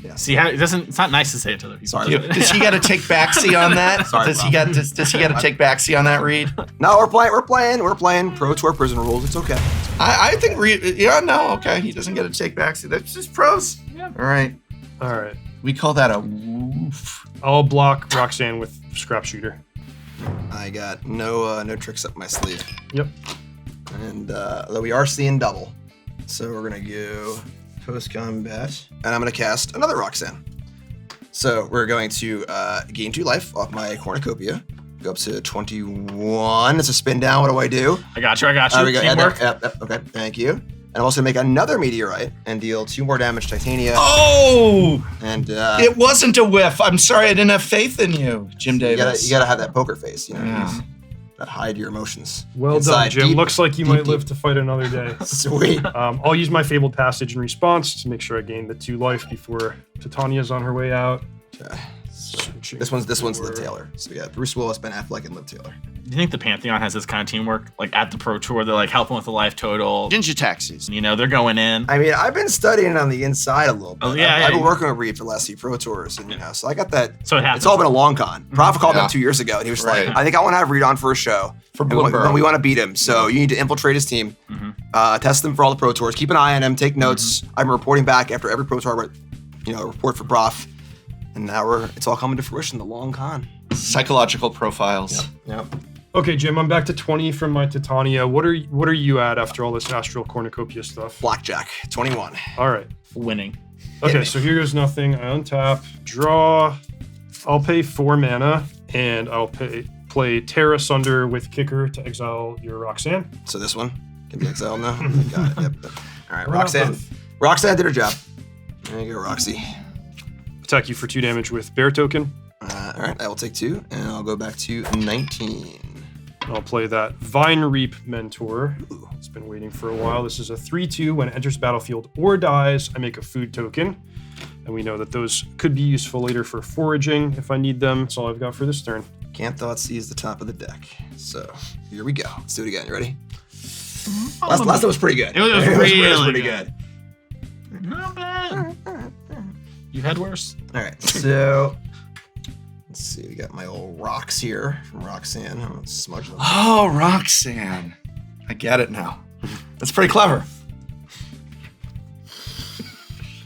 Yeah. See how it doesn't? It's not nice to say it to other people. Sorry. Does he got to take backsy on that? Sorry, does he got to take backsy on that, Reid? No, we're playing Pro Tour Prison Rules. It's okay. I think Reid. Yeah, no, okay. He doesn't get to take backsy. That's just pros. Yeah. All right. All right. We call that a woof. I'll block Roxanne with Scrap Shooter. I got no tricks up my sleeve. Yep. And though we are seeing double, so we're gonna go post combat, and I'm gonna cast another Roxanne. So we're going to gain 2 life off my cornucopia. Go up to 21. It's a spin down. What do I do? I got you. We go. Teamwork. Yep. Okay, thank you. And I'm also gonna make another meteorite and deal 2 more damage to Titania. Oh! And It wasn't a whiff. I'm sorry, I didn't have faith in you, Jim Davis. you gotta have that poker face, you know. Yeah. That hide your emotions. Well Inside, done, Jim. deep, Looks like you deep, might live to fight another day. Sweet. I'll use my Fabled Passage in response to make sure I gain the 2 life before Titania's on her way out. Okay. Searching This one's for- Liv Taylor. So we got Bruce Willis, Ben Affleck, and Liv Taylor. Do you think the Pantheon has this kind of teamwork? Like at the Pro Tour, they're like helping with the life total. Ninja taxis. You know, they're going in. I mean, I've been studying on the inside a little bit. Oh, yeah, I've been yeah. working with Reid for the last few Pro Tours, and you know, so I got that. So it happens. It's all been a long con. Prof called Yeah. him 2 years ago, and he was Right. like, "I think I want to have Reid on for a show. For And we Bloomburrow. want to beat him, so you need to infiltrate his team, test them for all the Pro Tours, keep an eye on him, take notes. I'm reporting back after every Pro Tour, report for Prof, and now it's all coming to fruition. The long con. Psychological profiles. Yep. Okay, Jim, I'm back to 20 from my Titania. What are you at after all this Astral Cornucopia stuff? Blackjack, 21. All right. Winning. Okay, so here goes nothing. I untap, draw. I'll pay 4 mana, and I'll play Tear Asunder with Kicker to exile your Roxanne. So this one can be exiled now. Got it. Yep. All right, Why not Roxanne. both? Roxanne did her job. There you go, Roxy. Attack you for 2 damage with Bear Token. All right, I will take 2, and I'll go back to 19. I'll play that Vine Reap Mentor. It's been waiting for a while. This is a 3/2. When it enters battlefield or dies, I make a food token. And we know that those could be useful later for foraging if I need them. That's all I've got for this turn. Can't Thought sees the top of the deck. So here we go. Let's do it again. You ready? Last time was pretty good. It was really pretty good. Not bad. You had worse. All right, so let's see. We got my old rocks here from Roxanne. I'm gonna smudge them. Oh, Roxanne. I get it now. That's pretty clever.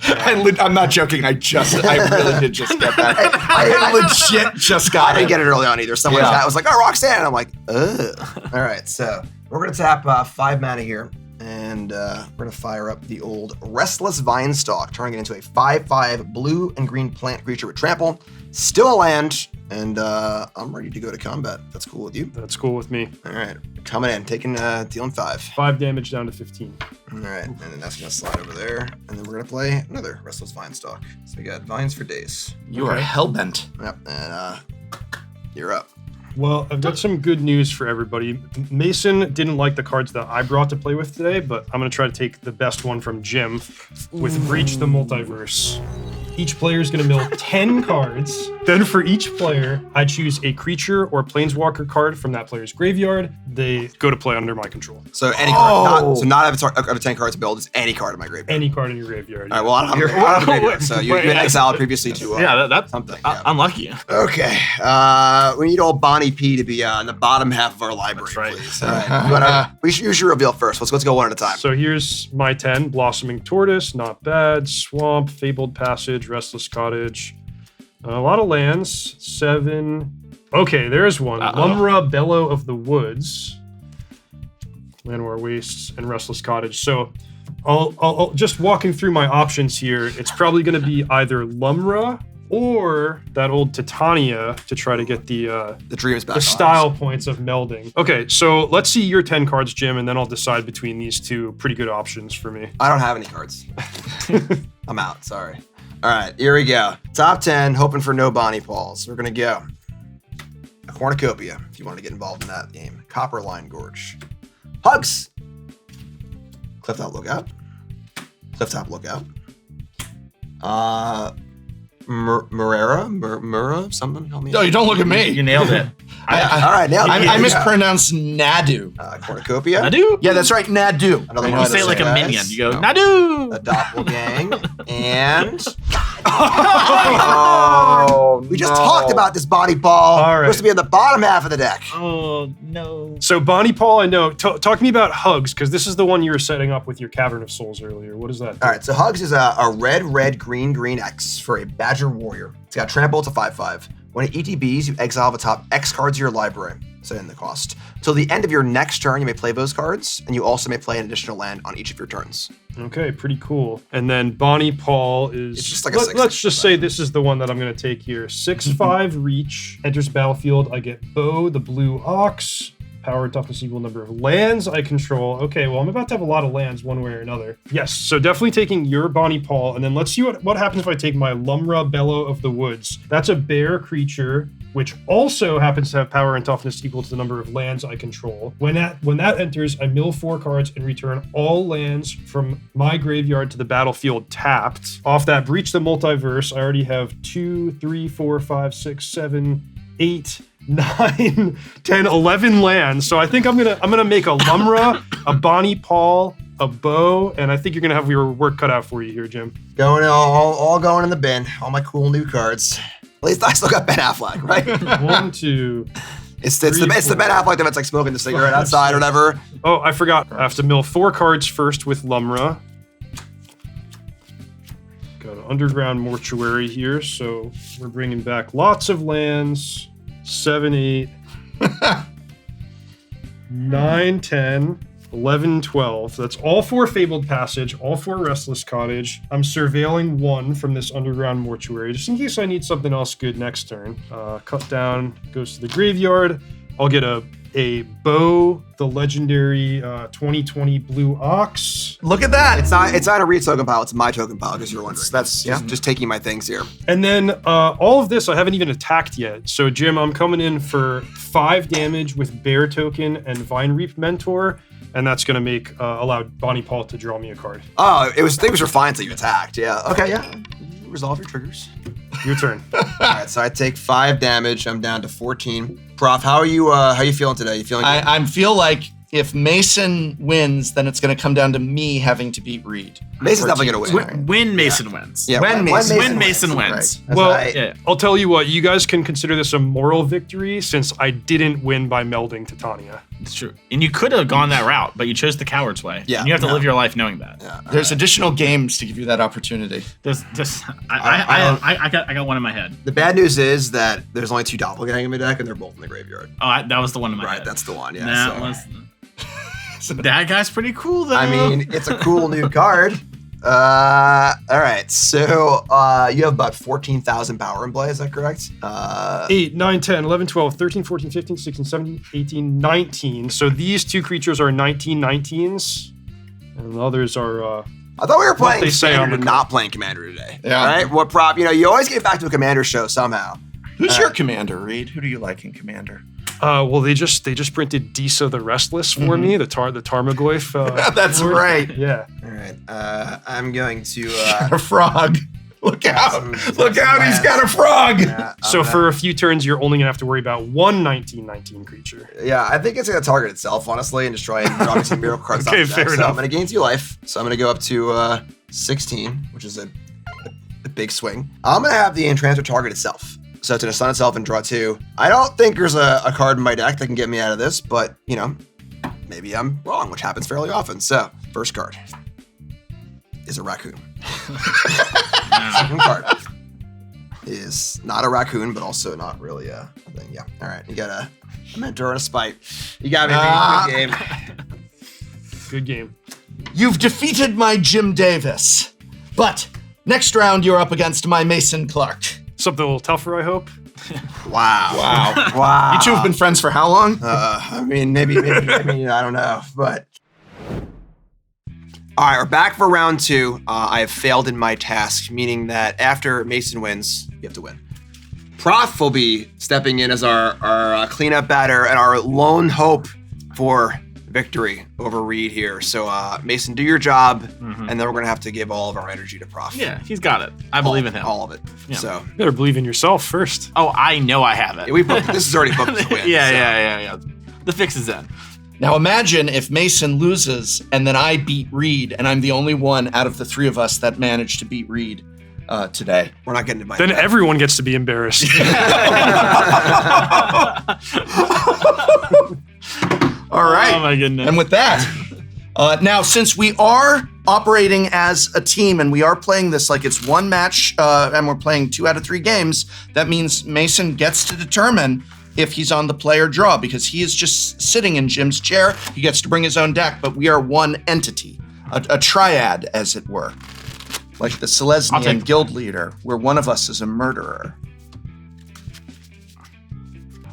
I'm not joking. I really did just get that. I legit just got I didn't it. get it early on either. Someone Yeah. was like, "Oh, Roxanne." And I'm like, "Ugh." All right, so we're gonna tap 5 mana here, and we're gonna fire up the old Restless Vinestalk, turning it into a 5/5 blue and green plant creature with trample. Still a land, and I'm ready to go to combat. If that's cool with you. That's cool with me. All right, coming in, dealing 5. 5 damage down to 15. All right, and then that's gonna slide over there, and then we're gonna play another Restless Vinestalk. So we got Vines for days. You are hellbent. Yep, and you're up. Well, I've got some good news for everybody. Mason didn't like the cards that I brought to play with today, but I'm going to try to take the best one from Jim with Breach the Multiverse. Each player is going to mill 10 cards. Then for each player, I choose a creature or planeswalker card from that player's graveyard. They go to play under my control. So any card, not out of 10 cards to build, it's any card in my graveyard. Any card in your graveyard. All right, well, I don't have a graveyard, so you've been exiled previously to That's something. unlucky. Okay, we need old Bonnie P to be in the bottom half of our library, That's right. please. All right, we should reveal first. Let's go one at a time. So here's my 10. Blossoming Tortoise, not bad. Swamp, Fabled Passage, Restless Cottage. A lot of lands. 7. Okay, there's one. Lumra, Bellow of the Woods. Llanowar Wastes, and Restless Cottage. So I'll just walking through my options here. It's probably going to be either Lumra or that old Titania to try to get the dreams back. the style points of melding. Okay, so let's see your 10 cards, Jim, and then I'll decide between these two pretty good options for me. I don't have any cards. I'm out. Sorry. All right, here we go. Top 10, hoping for no Bonnie Pauls. We're going to go a cornucopia, if you want to get involved in that game. Copperline Gorge. Hugs. Clifftop Lookout. Clifftop Lookout. Murra, something? Help me No, out. you don't look at me. You nailed it. All right, nailed it. I mispronounced Nadu. Cornucopia. Nadu. Yeah, that's right, Nadu. Another You one say it like a guys. minion. You go, No. Nadu. A doppelgang. And... Oh, we just talked about this Bonnie Paul. All right. Supposed to be in the bottom half of the deck. Oh, no. So Bonnie Paul, I know. Talk to me about Hugs, because this is the one you were setting up with your Cavern of Souls earlier. What is that? All right, so Hugs is a red, green X for a Badger Warrior. It's got Trample, it's a 5/5. When it ETBs, you exile the top X cards of your library, so in the cost. Till the end of your next turn, you may play those cards, and you also may play an additional land on each of your turns. Okay, pretty cool. And then Bonnie Paul is... It's just like a 6/6. Let's just say this is the one that I'm going to take here. 6/5 reach, enters battlefield. I get Bo, the blue ox. Power and toughness equal number of lands I control. Okay, well, I'm about to have a lot of lands one way or another. Yes, so definitely taking your Bonnie Paul, and then let's see what happens if I take my Lumra Bellow of the Woods. That's a bear creature, which also happens to have power and toughness equal to the number of lands I control. When that enters, I mill 4 cards and return all lands from my graveyard to the battlefield tapped. Off that, Breach the Multiverse, I already have 2, 3, 4, 5, 6, 7, 8, 9, 10, 11 lands. So I think I'm gonna make a Lumra, a Bonnie Paul, a Bow, and I think you're gonna have your work cut out for you here, Jim. Going all going in the bin. All my cool new cards. At least I still got Ben Affleck, right? 1, 2. It's the Ben Affleck that's like smoking the cigarette outside or whatever. Oh, I forgot. I have to mill 4 cards first with Lumra. Got an underground mortuary here, so we're bringing back lots of lands. 7, 8, 9, 10, 11, 12. That's all 4 Fabled Passage, all 4 Restless Cottage. I'm surveilling 1 from this underground mortuary, just in case I need something else good next turn. Cut down, goes to the graveyard. I'll get a Bow, the legendary 2020 Blue Ox. Look at that. It's not a Reid token pile, it's my token pile, because you're wondering. That's just taking my things here. And then all of this I haven't even attacked yet. So Jim, I'm coming in for 5 damage with Bear Token and Vine Reap Mentor, and that's gonna make allow Bonnie Paul to draw me a card. Oh, things were fine until you attacked. Yeah. Okay. Yeah. Resolve your triggers. Your turn. All right. So I take 5 damage. I'm down to 14. Prof, how are you feeling today? You feeling good? I feel like if Mason wins, then it's going to come down to me having to beat Reid. Mason's definitely going to win. When Mason wins. Yeah, When Mason wins. Right. Well, right. Yeah. I'll tell you what, you guys can consider this a moral victory since I didn't win by melding Titania. It's true. And you could have gone that route, but you chose the coward's way. Yeah. And you have to live your life knowing that. Yeah. There's additional games to give you that opportunity. I got one in my head. The bad news is that there's only 2 doppelganger in my deck, and they're both in the graveyard. Oh, that was the one in my Right. head. That's the one. Yeah. That so. was. That guy's pretty cool, though. I mean, it's a cool new card. All right. So you have about 14,000 power in play. Is that correct? 8, 9, 10, 11, 12, 13, 14, 15, 16, 17, 18, 19. So these 2 creatures are 19/19s, and the others are... I thought we were playing they say on Standard the and not playing Commander today. Yeah. All right. What Prop? You always get back to a Commander show somehow. Who's your commander, Reid? Who do you like in commander? well, they just printed Disa the Restless for me, the Tarmogoyf. That's Lord. right. Yeah. All right. I'm going to. A frog. Look out. some Look out. He's got a frog. So for a few turns, you're only gonna have to worry about one 19/19 creature. Yeah, I think it's going to target itself, honestly, and just try and draw me some miracle cards. Okay, off the fair deck. So enough. I'm going to gain 2 life. So I'm going to go up to 16, which is a big swing. I'm going to have the Entranced target itself. So it's going to stun itself and draw 2. I don't think there's a card in my deck that can get me out of this, but, maybe I'm wrong, which happens fairly often. So, first card is a raccoon. Second card is not a raccoon, but also not really a thing. Yeah. All right. You got a mentor and a spite. You got me. Good game. Good game. You've defeated my Jim Davis. But next round, you're up against my Mason Clarke. Something a little tougher, I hope. Wow. Wow. You two have been friends for how long? I mean, maybe, I don't know, but. All right, we're back for round 2. I have failed in my task, meaning that after Mason wins, you have to win. Prof will be stepping in as our cleanup batter and our lone hope for victory over Reid here. So, Mason, do your job, and then we're going to have to give all of our energy to Prof. Yeah, he's got it. I believe in him. All of it. Yeah. So, You better believe in yourself first. Oh, I know I have it. this is already booked as a win. Yeah. The fix is in. Now imagine if Mason loses and then I beat Reid, and I'm the only one out of the 3 of us that managed to beat Reid today. We're not getting to my Then everyone gets to be embarrassed. All right. Oh my goodness. And with that, now since we are operating as a team and we are playing this like it's one match and we're playing 2 out of 3 games, that means Mason gets to determine if he's on the play or draw because he is just sitting in Jim's chair. He gets to bring his own deck, but we are one entity, a triad, as it were. Like the Silesian guild leader, where one of us is a murderer.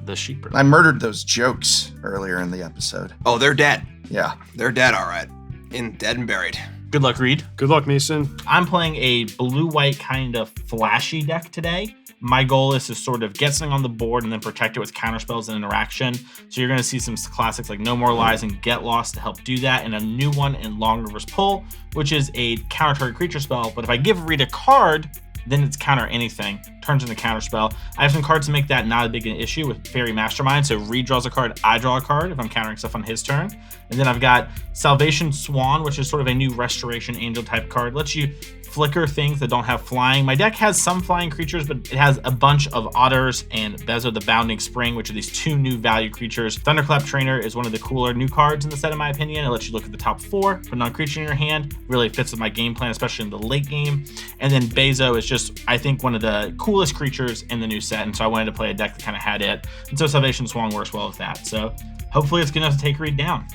The sheep. I murdered those jokes earlier in the episode. Oh, they're dead. Yeah. They're dead, all right. Dead and buried. Good luck, Reid. Good luck, Mason. I'm playing a blue-white kind of flashy deck today. My goal is to sort of get something on the board and then protect it with counterspells and interaction. So you're going to see some classics like No More Lies and Get Lost to help do that, and a new one in Long Reverse Pull, which is a counter-target creature spell. But if I give Reid a card, then it's counter anything, turns into counterspell. I have some cards to make that not a big an issue with Fairy Mastermind. So Reid draws a card, I draw a card if I'm countering stuff on his turn. And then I've got Salvation Swan, which is sort of a new Restoration Angel type card. Lets you flicker things that don't have flying. My deck has some flying creatures, but it has a bunch of otters and Bezo the Bounding Spring, which are these 2 new value creatures. Thunderclap Trainer is one of the cooler new cards in the set, in my opinion. It lets you look at the top 4, put a non-creature in your hand. Really fits with my game plan, especially in the late game. And then Bezo is just, I think, one of the coolest creatures in the new set, and so I wanted to play a deck that kind of had it. And so Salvation Swan works well with that. So hopefully it's good enough to take Reid down.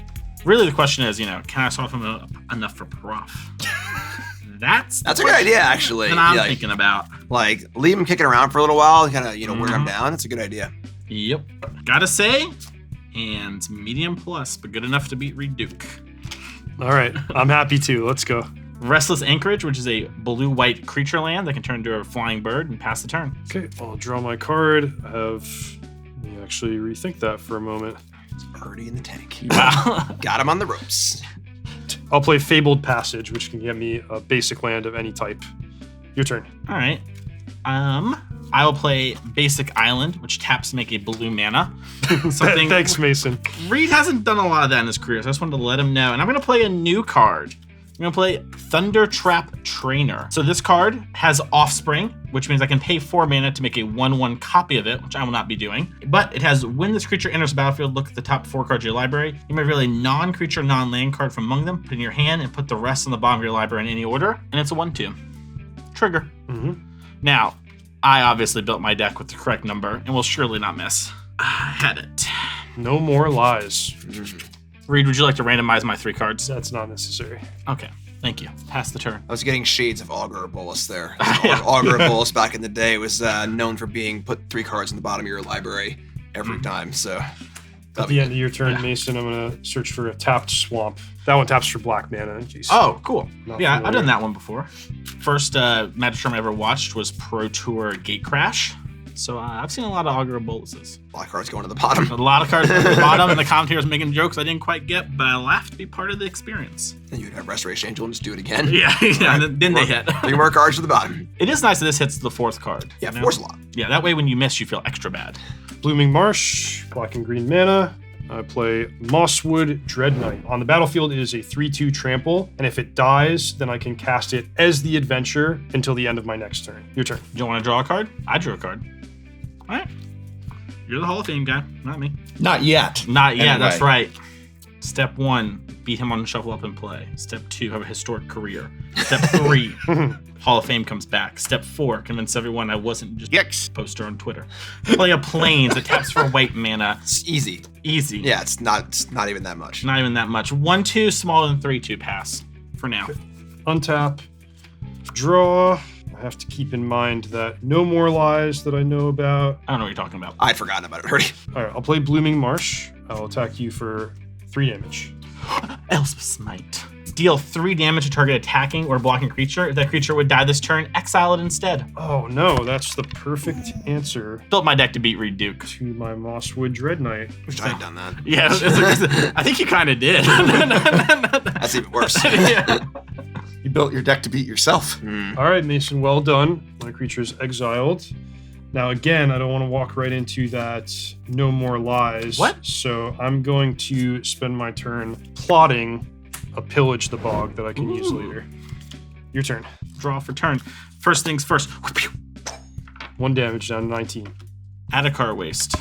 Really, the question is, can I solve him enough for Prof? That's a good idea, actually. that I'm thinking about. Like, leave him kicking around for a little while and kind of, wear him down. That's a good idea. Yep. Gotta say, and medium plus, but good enough to beat Reid Duke. All right. I'm happy to. Let's go. Restless Anchorage, which is a blue-white creature land that can turn into a flying bird and pass the turn. Okay, I'll draw my card. Let me actually rethink that for a moment. It's already in the tank. Wow. Got him on the ropes. I'll play Fabled Passage, which can get me a basic land of any type. Your turn. All right. I will play Basic Island, which taps to make a blue mana. Something. Thanks, Mason. Reid hasn't done a lot of that in his career, so I just wanted to let him know. And I'm going to play a new card. I'm going to play Thunder Trap Trainer. So this card has Offspring, which means I can pay 4 mana to make a 1/1 copy of it, which I will not be doing. But it has when this creature enters the battlefield, look at the top 4 cards of your library. You may reveal a non-creature, non-land card from among them, put it in your hand, and put the rest on the bottom of your library in any order. And it's a 1/2. Trigger. Mm-hmm. Now, I obviously built my deck with the correct number and will surely not miss. I had it. No More Lies. Reid, would you like to randomize my 3 cards? That's not necessary. Okay, thank you. Pass the turn. I was getting shades of Augur Bolus there. Yeah. Augur Bolus back in the day was known for being put 3 cards in the bottom of your library every time. So At the end of your turn, Mason, I'm going to search for a tapped swamp. That one taps for black mana. Jeez. Oh, cool. Not Yeah, familiar. I've done that one before. First Magic Tournament I ever watched was Pro Tour Gate Crash. So I've seen a lot of Augur Boluses. a lot of cards going to the bottom. A lot of cards at the bottom, and the commentators making jokes I didn't quite get, but I laughed to be part of the experience. And you'd have Restoration Angel and just do it again. Yeah, and then they hit. 3 more cards to the bottom. It is nice that this hits the 4th card. Yeah, you know? 4's a lot. Yeah, that way when you miss, you feel extra bad. Blooming Marsh, black and green mana. I play Mosswood Dread Knight. On the battlefield, it is a 3/2 trample, and if it dies, then I can cast it as the adventure until the end of my next turn. Your turn. You don't want to draw a card? I drew a card. All right. You're the Hall of Fame guy, not me. Not yet. Not yet, Anyway. that's right. Step 1, beat him on Shuffle Up and Play. Step 2, have a historic career. Step 3, Hall of Fame comes back. Step 4, convince everyone I wasn't just a poster on Twitter. Play a Plains that taps for white mana. It's easy. Easy. Yeah, it's not even that much. Not even that much. 1/2, smaller than 3/2 pass for now. Untap. Draw. I have to keep in mind that no more lies that I know about. I don't know what you're talking about. I'd forgotten about it already. All right, I'll play Blooming Marsh. I'll attack you for 3 damage. Elspeth Smite. Deal 3 damage to target attacking or blocking creature. If that creature would die this turn, exile it instead. Oh no, that's the perfect answer Built my deck to beat Reid Duke. to my Mosswood Dread Knight. Wish I had done that. Yeah, I think you kind of did. That's even worse. Yeah. You built your deck to beat yourself. All right, Mason, well done. My creature's exiled. Now, again, I don't want to walk right into that no more lies. What? So I'm going to spend my turn plotting a Pillage the Bog that I can use later. Your turn. Draw for turn. First things first. 1 damage down to 19. Add a card waste.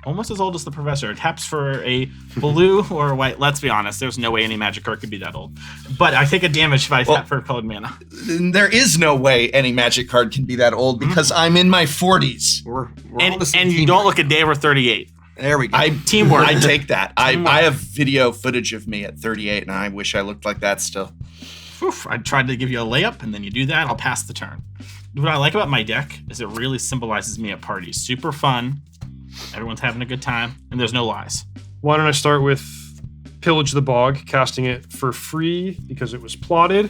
Almost as old as the professor. Taps for a blue or a white. Let's be honest, there's no way any magic card could be that old. But I take a damage if I tap for colored mana. There is no way any Magic card can be that old because I'm in my 40s. We're all And, the same and you team don't here. look a day over 38. There we go. Teamwork. I take that. Teamwork. I have video footage of me at 38, and I wish I looked like that still. Oof, I tried to give you a layup, and then you do that, I'll pass the turn. What I like about my deck is it really symbolizes me at parties. Super fun. Everyone's having a good time, and there's no lies. Why don't I start with Pillage the Bog, casting it for free because it was plotted.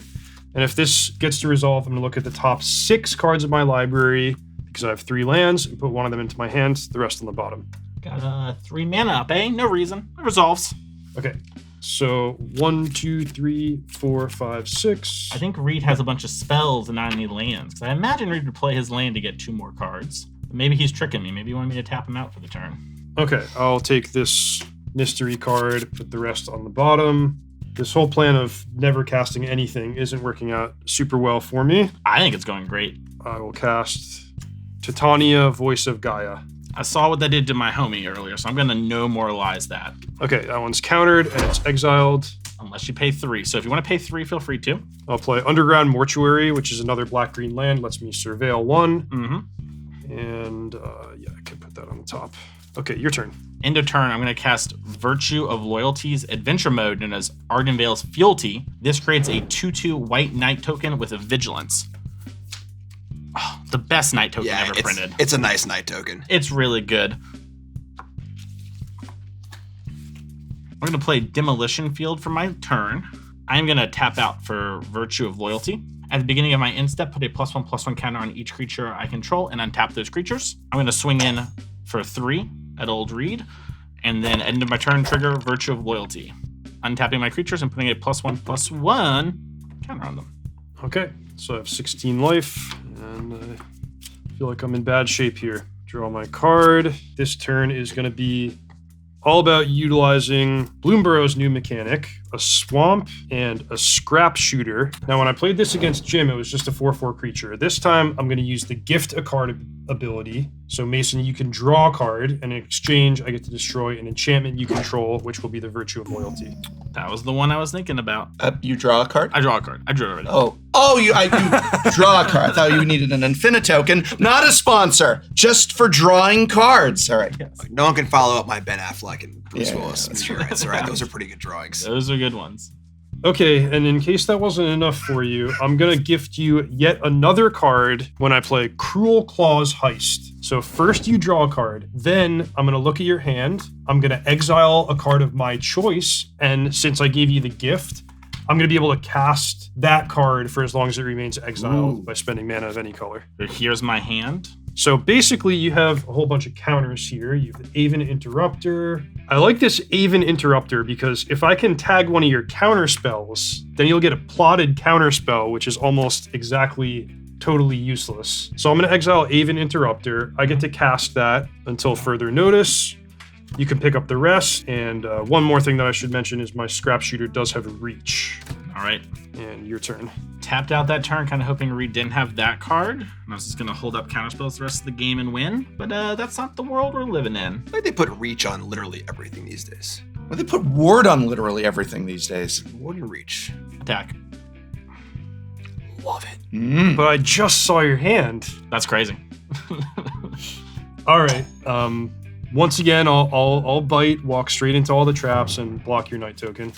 And if this gets to resolve, I'm going to look at the top 6 cards of my library because I have 3 lands and put one of them into my hand, the rest on the bottom. Got 3 mana up, eh? No reason. It resolves. Okay, so 1, 2, 3, 4, 5, 6. I think Reid has a bunch of spells and not any lands. Because I imagine Reid would play his land to get 2 more cards. But maybe he's tricking me. Maybe he wanted me to tap him out for the turn. Okay, I'll take this mystery card, put the rest on the bottom. This whole plan of never casting anything isn't working out super well for me. I think it's going great. I will cast Titania, Voice of Gaia. I saw what that did to my homie earlier, so I'm going to no more lies that. Okay, that one's countered and it's exiled. Unless you pay 3. So if you want to pay 3, feel free to. I'll play Underground Mortuary, which is another black-green land, lets me surveil 1. Mm-hmm. And yeah, I can put that on the top. Okay, your turn. End of turn, I'm going to cast Virtue of Loyalty's Adventure Mode, known as Ardenvale's Fealty. This creates a 2/2 white knight token with a Vigilance. Oh, the best knight token ever printed. It's a nice knight token. It's really good. We're going to play Demolition Field for my turn. I'm going to tap out for Virtue of Loyalty. At the beginning of my end step, put a +1/+1 counter on each creature I control and untap those creatures. I'm going to swing in for 3 at Old Reid, and then end of my turn, trigger Virtue of Loyalty. Untapping my creatures and putting a +1/+1 counter on them. Okay, so I have 16 life, and I feel like I'm in bad shape here. Draw my card. This turn is going to be all about utilizing Bloomburrow's new mechanic, a swamp and a scrap shooter. Now, when I played this against Jim, it was just a 4/4 creature. This time, I'm going to use the gift a card ability. So, Mason, you can draw a card, and in exchange, I get to destroy an enchantment you control, which will be the Virtue of Loyalty. That was the one I was thinking about. You draw a card? I draw a card. I drew it already. You draw a card. I thought you needed an Infinite token. Not a sponsor, just for drawing cards. All right. Like, no one can follow up my Ben Affleck and Bruce Yeah, Willis. that's Sure, that's right. Those are pretty good drawings. Those are good ones. Okay, and in case that wasn't enough for you, I'm going to gift you yet another card when I play Cruelclaw's Heist. So first you draw a card, then I'm going to look at your hand, I'm going to exile a card of my choice, and since I gave you the gift, I'm going to be able to cast that card for as long as it remains exiled by spending mana of any color. Here's my hand. So basically, you have a whole bunch of counters here. You have the Aven Interrupter. I like this Aven Interrupter because if I can tag one of your counter spells, then you'll get a plotted counter spell, which is almost exactly totally useless. So I'm going to exile Aven Interrupter. I get to cast that until further notice. You can pick up the rest. And one more thing that I should mention is my Scrap Shooter does have a reach. All right. And your turn. Tapped out that turn, kind of hoping Reid didn't have that card. And I was just going to hold up counterspells the rest of the game and win. But that's not the world we're living in. Like they put reach on literally everything these days. Well, they put ward on literally everything these days. What do you reach? Attack. Love it. But I just saw your hand. That's crazy. All right. Once again, I'll bite, walk straight into all the traps, and block your night token.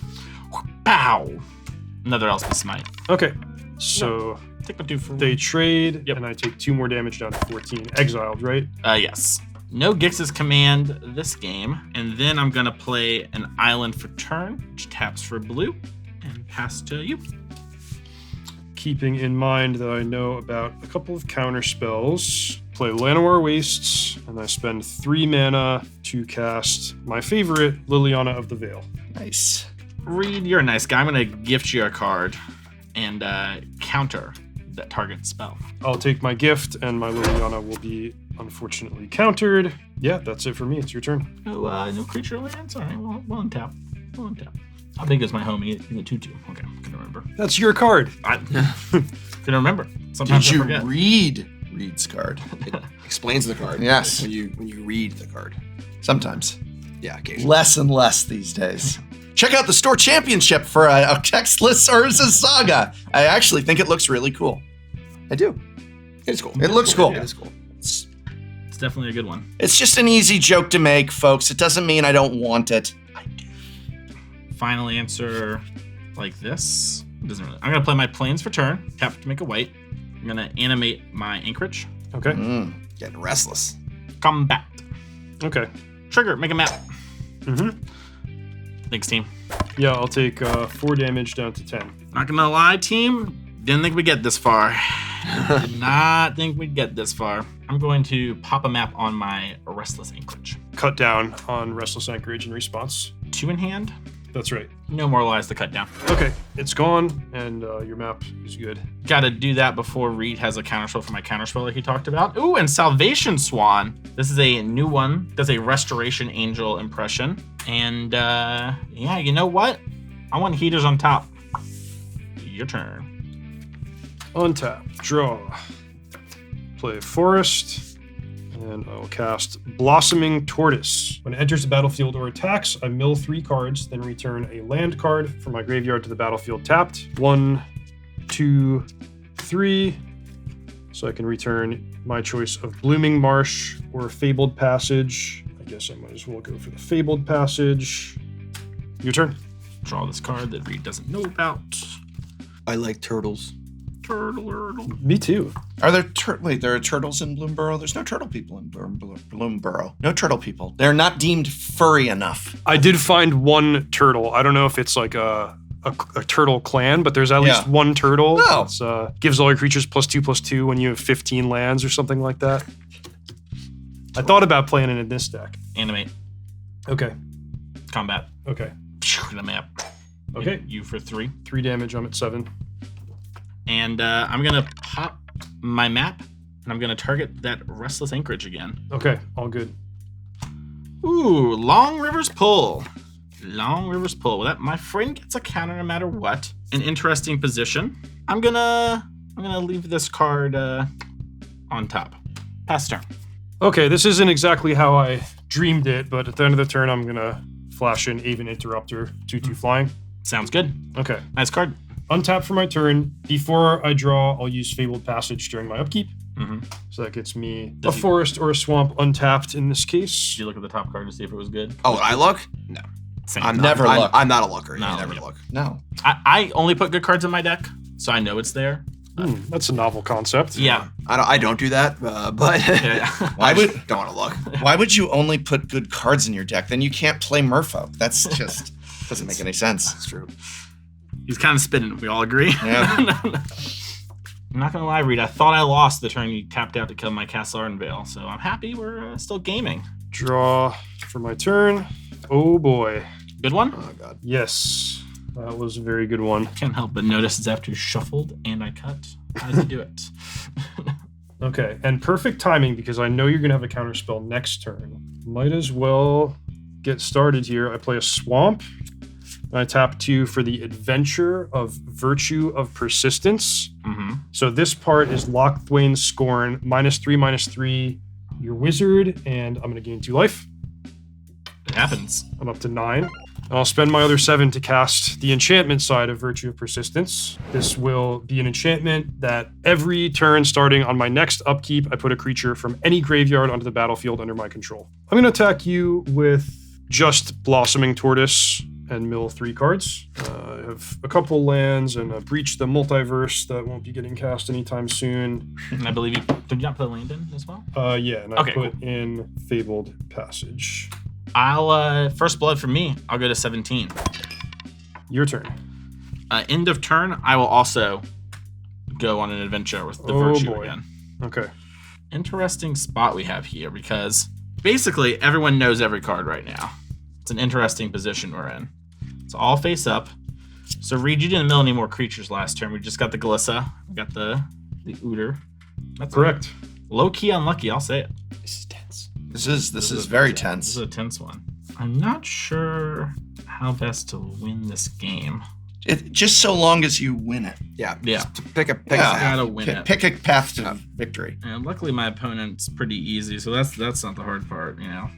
Pow! Another Elspeth Smite. Okay. So Take my 2 for they trade, Yep. and I take 2 more damage down to 14. Exiled, right? Yes. No Gix's command this game. And then I'm going to play an island for turn, which taps for blue, and pass to you. Keeping in mind that I know about a couple of counter spells. Play Llanowar Wastes, and I spend 3 mana to cast my favorite, Liliana of the Veil. Nice. Reid, you're a nice guy. I'm going to gift you a card and counter that target spell. I'll take my gift, and my Liliana will be unfortunately countered. Yeah, that's it for me. It's your turn. No creature lands? All right, well untap. Well untap. How big is my homie? He's a 2/2. Okay, I can remember. That's your card. I can remember. Sometimes Did I you forget. read Reid's card? It explains the card. Yes. When you read the card. Sometimes. Yeah, occasionally. Less and less these days. Check out the store championship for a textless Urza Saga. I actually think it looks really cool. I do. It's cool. It looks cool. It is cool. It's, It's definitely a good one. it's just an easy joke to make, folks. It doesn't mean I don't want it. I do. Final answer like this. Doesn't really. I'm gonna play my planes for turn. Tap to make a white. I'm gonna animate my anchorage. Okay. Getting restless. Combat. Okay. Trigger. Make a map. Mm-hmm. Thanks, team. Yeah, I'll take 4 damage down to 10. Not gonna lie, team. Didn't think we'd get this far. Did not think we'd get this far. I'm going to pop a map on my restless anchorage. Cut down on Restless Anchorage in response. 2 in hand. That's right. No more lies to cut down. Okay, it's gone, and your map is good. Got to do that before Reid has a counterspell for my counterspell that he talked about. Ooh, and Salvation Swan. This is a new one. Does a Restoration Angel impression. And yeah, you know what? I want heaters on top. Your turn. Untap, draw, play Forest, and I'll cast Blossoming Tortoise. When it enters the battlefield or attacks, I mill 3 cards, then return a land card from my graveyard to the battlefield tapped. 1, 2, 3. So I can return my choice of Blooming Marsh or Fabled Passage. I guess I might as well go for the Fabled Passage. Your turn. Draw this card that Reid doesn't know about. I like turtles. Turtle. Me too. Are there there are turtles in Bloomburrow? There's no turtle people in Bloomburrow. No turtle people. They're not deemed furry enough. I did find 1 turtle. I don't know if it's like a turtle clan, but there's at least 1 turtle. Oh. It's, gives all your creatures +2/+2 when you have 15 lands or something like that. I thought about playing it in this deck. Animate. Okay. Combat. Okay. The map. Okay. You for 3. 3 damage. I'm at 7. And I'm going to pop my map, and I'm going to target that Restless Anchorage again. Okay. All good. Ooh, Long River's Pull. Long River's Pull. Well, that my friend gets a counter no matter what. An interesting position. I'm gonna leave this card on top. Pass turn. Okay. This isn't exactly how I dreamed it, but at the end of the turn, I'm going to flash in Aven Interrupter, 2/2 flying. Sounds good. Okay. Nice card. Untap for my turn. Before I draw, I'll use Fabled Passage during my upkeep. Mm-hmm. So that gets me Does a he- forest or a swamp untapped in this case. Did you look at the top card to see if it was good? Oh, would I look? No. Same. I'm Never not, look. I'm not a looker. No, I never yeah. look. No. I only put good cards in my deck, so I know it's there. That's a novel concept. Yeah. I don't do that, but Yeah. Why I would just don't want to look. Why would you only put good cards in your deck? Then you can't play Merfolk. That's just doesn't make any sense. That's true. He's kind of spinning. We all agree. Yeah. I'm not gonna lie, Reid. I thought I lost the turn you tapped out to kill my Castle Ardenvale, so I'm happy we're still gaming. Draw for my turn. Oh boy. Good one. Oh god. Yes. That was a very good one. Can't help but notice it's after shuffled and I cut. How does he do it? Okay. And perfect timing because I know you're going to have a counterspell next turn. Might as well get started here. I play a swamp. And I tap 2 for the Adventure of Virtue of Persistence. Mm-hmm. So this part is Lochthwain's Scorn, -3/-3. Your wizard, and I'm going to gain 2 life. It happens. I'm up to 9. And I'll spend my other 7 to cast the enchantment side of Virtue of Persistence. This will be an enchantment that every turn starting on my next upkeep, I put a creature from any graveyard onto the battlefield under my control. I'm going to attack you with just Blossoming Tortoise, and mill 3 cards. I have a couple lands and a Breach the Multiverse that won't be getting cast anytime soon. And I believe did you not put a land in as well? Yeah, and I Okay, put in Fabled Passage. I'll first blood for me. I'll go to 17. Your turn. End of turn, I will also go on an adventure with the Virtue again. Okay. Interesting spot we have here because basically everyone knows every card right now. It's an interesting position we're in. It's all face up. So Reid, you didn't mill any more creatures last turn. We just got the Glissa. We got the Ooter. That's Correct. Low key unlucky, I'll say it. This is tense. This is very tense. This is a tense one. I'm not sure how best to win this game. Just so long as you win it. Yeah. Yeah. Pick a Yeah. path. Gotta win it. Pick a path to victory. And luckily my opponent's pretty easy, so that's not the hard part, you know.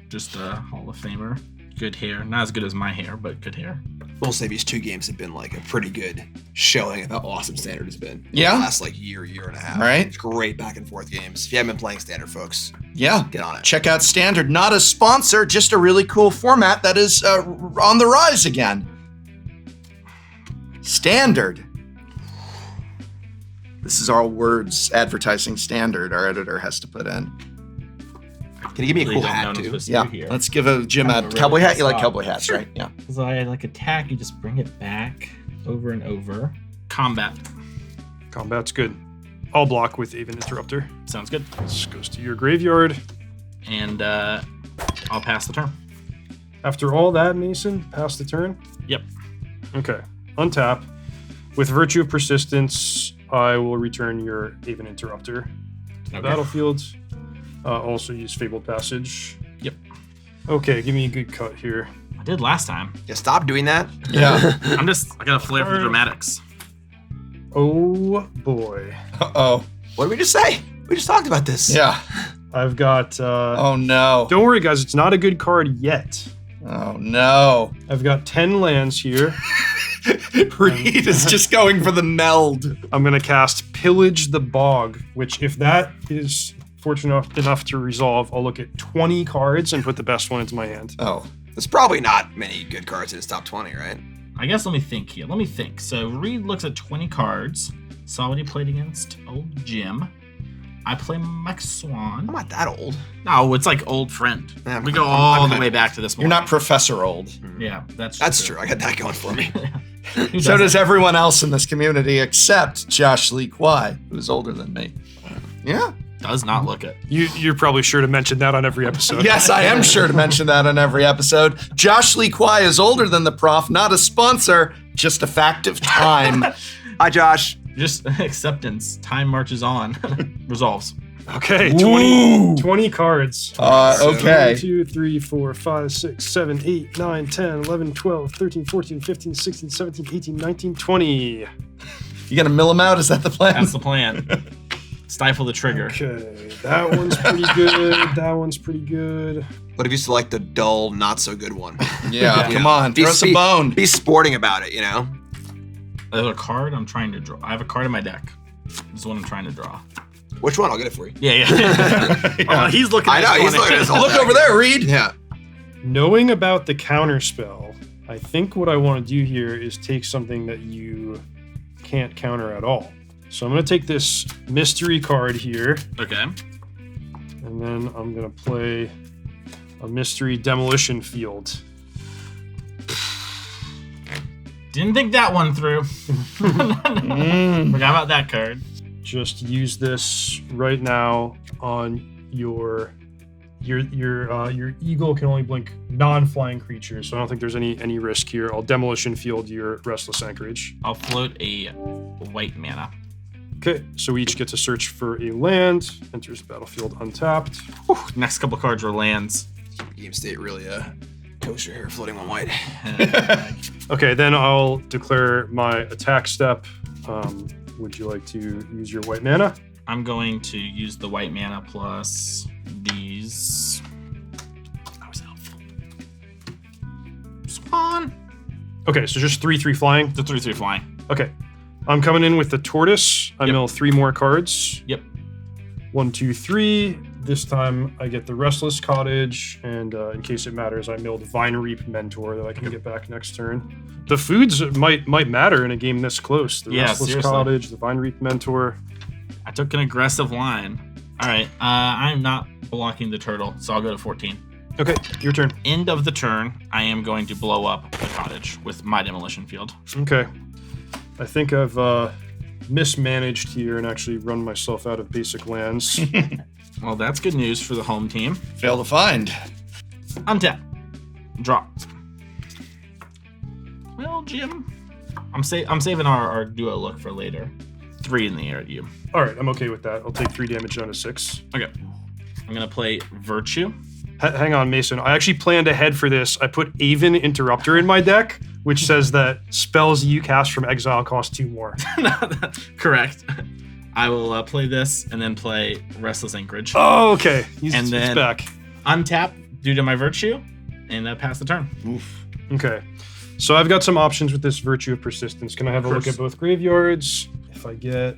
Just a Hall of Famer. Good hair. Not as good as my hair, but good hair. We'll say these 2 games have been like a pretty good showing of how awesome Standard has been. Yeah. The last like year and a half. Right. It's great back and forth games. If you haven't been playing Standard, folks, Yeah. get on it. Check out Standard. Not a sponsor, just a really cool format that is on the rise again. Standard. This is all words advertising Standard our editor has to put in. Can you give me a Really cool don't know hat what I'm too? supposed to Yeah. do here. Let's give a Jim Kind a of a cowboy really hat. You like good cowboy spot. hats, right? Yeah. Because I like attack, you just bring it back over and over. Combat. Combat's good. I'll block with Aven Interrupter. Sounds good. This goes to your graveyard. And I'll pass the turn. After all that, Mason, pass the turn? Yep. Okay. Untap. With Virtue of Persistence, I will return your Aven Interrupter to the Okay. battlefield. Also use Fabled Passage. Yep. Okay, give me a good cut here. I did last time. Yeah, stop doing that. Yeah. I got a flair for the dramatics. Oh boy. Uh-oh. What did we just say? We just talked about this. Yeah. I've got... Oh, no. Don't worry, guys. It's not a good card yet. Oh, no. I've got 10 lands here. Reid is just going for the meld. I'm going to cast Pillage the Bog, which if that is fortunate enough to resolve, I'll look at 20 cards and put the best one into my hand. Oh. There's probably not many good cards in his top 20, right? I guess let me think here. Let me think. So Reid looks at 20 cards. Saw what he played against old Jim. I play Max Swan. I'm not that old. No, it's like old friend. Yeah, We go I'm all the kind way of- back to this You're morning. not Professor Old. Yeah, that's true. I got that going for me. Who So doesn't? does everyone else in this community except Josh-TheProxyGuy, who's older than me. Yeah. Does not look it. You're probably sure to mention that on every episode. Yes, I am sure to mention that on every episode. Josh-TheProxyGuy is older than the Prof, not a sponsor, just a fact of time. Hi, Josh. Just acceptance. Time marches on. Resolves. Okay, Ooh. 20 cards. Okay. 1, 2, 3, 4, 5, 6, 7, 8, 9, 10, 11, 12, 13, 14, 15, 16, 17, 18, 19, 20. You gonna mill him out? Is that the plan? That's the plan. Stifle the trigger. Okay, that one's pretty good. That one's pretty good. What if you select the dull, not so good one? Yeah, come on. Be- Throw us a be- bone. Be sporting about it, you know? There's a card I'm trying to draw. I have a card in my deck. This is what I'm trying to draw. Which one? I'll get it for you. Yeah. Oh, he's looking I at know, this he's one. looking at this whole Look over there, Reid. Yeah. Knowing about the counterspell, I think what I want to do here is take something that you can't counter at all. So I'm going to take this mystery card here, Okay. and then I'm going to play a mystery demolition field. Didn't think that one through. Forgot about that card. Just use this right now on your eagle can only blink non-flying creatures, so I don't think there's any risk here. I'll demolition field your restless anchorage. I'll float a white mana. Okay, so we each get to search for a land. Enters the battlefield untapped. Whew, next couple cards were lands. Game state really kosher here, floating on white. Okay, then I'll declare my attack step. Would you like to use your white mana? I'm going to use the white mana plus these. That was helpful. Swan. Okay, so just 3/3 flying. The 3/3 flying. Okay, I'm coming in with the tortoise. I Yep. mill 3 more cards. Yep. 1, 2, 3. This time I get the Restless Cottage, and in case it matters, I milled Vine Reap Mentor that I can get back next turn. The foods might matter in a game this close. The Restless seriously. Cottage, the Vine Reap Mentor. I took an aggressive line. All right, I'm not blocking the turtle, so I'll go to 14. Okay, your turn. End of the turn, I am going to blow up the cottage with my demolition field. Okay. I think I've mismanaged here and actually run myself out of basic lands. Well, that's good news for the home team. Fail to find. Untap. Draw. Well, Jim, I'm saving our duo look for later. 3 in the air at you. All right, I'm okay with that. I'll take 3 damage down to 6. Okay. I'm going to play Virtue. Hang on, Mason. I actually planned ahead for this. I put Aven Interrupter in my deck, which says that spells you cast from exile cost 2 more. Correct. I will play this and then play Restless Anchorage. Oh, okay. He's then back. Untap due to my Virtue and pass the turn. Oof. Okay. So I've got some options with this Virtue of Persistence. Can I have a look at both graveyards? If I get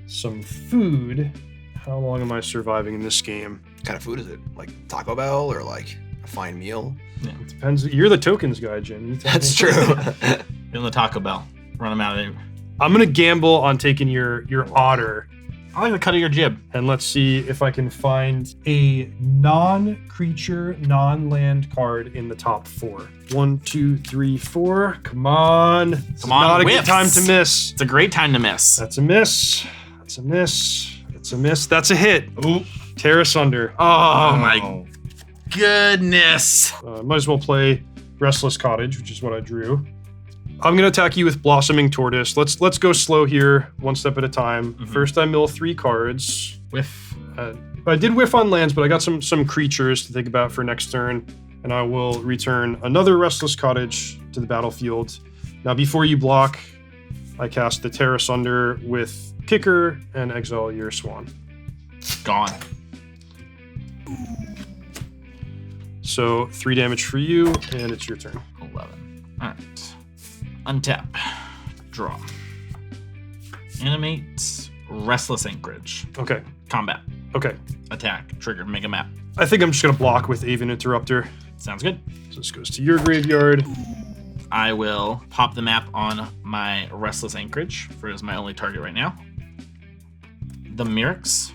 some food, how long am I surviving in this game? What kind of food is it? Like Taco Bell or like a fine meal? Yeah. It depends. You're the tokens guy, Jim. You tell That's me. true. In the Taco Bell. Run them out of there. I'm gonna gamble on taking your otter, I like the cut of your jib. and let's see if I can find a non-creature, non-land card in the top 4. 1, 2, 3, 4. Come on. It's Come on, not a good whiffs. time to miss. It's a great time to miss. That's a miss. That's a miss. It's a miss. That's a hit. Ooh. Tear asunder. Oh my goodness. Might as well play Restless Cottage, which is what I drew. I'm gonna attack you with Blossoming Tortoise. Let's go slow here, one step at a time. First, I mill 3 cards. Whiff. I did whiff on lands, but I got some creatures to think about for next turn, and I will return another Restless Cottage to the battlefield. Now, before you block, I cast the Tear Asunder with Kicker and exile your Swan. Gone. So 3 damage for you, and it's your turn. 11. All right. Untap. Draw. Animate. Restless Anchorage. Okay. Combat. Okay. Attack. Trigger. Make a map. I think I'm just gonna block with Aven Interrupter. Sounds good. So this goes to your graveyard. I will pop the map on my Restless Anchorage for it is my only target right now. The Mirrex.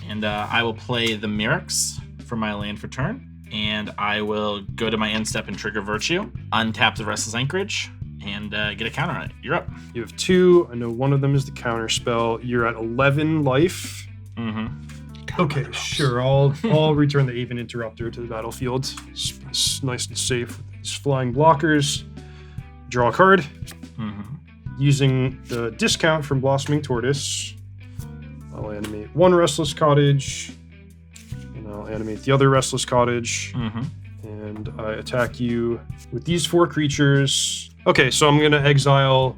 And I will play the Mirrex for my land for turn. And I will go to my end step and trigger Virtue. Untap the Restless Anchorage. And get a counter on it. You're up. You have 2. I know one of them is the counter spell. You're at 11 life. Mm-hmm. Okay, sure. I'll return the Aven Interrupter to the battlefield. It's nice and safe with these flying blockers. Draw a card. Mm-hmm. Using the discount from Blossoming Tortoise, I'll animate 1 Restless Cottage, and I'll animate the other Restless Cottage, Mm-hmm. and I attack you with these 4 creatures. Okay, so I'm going to exile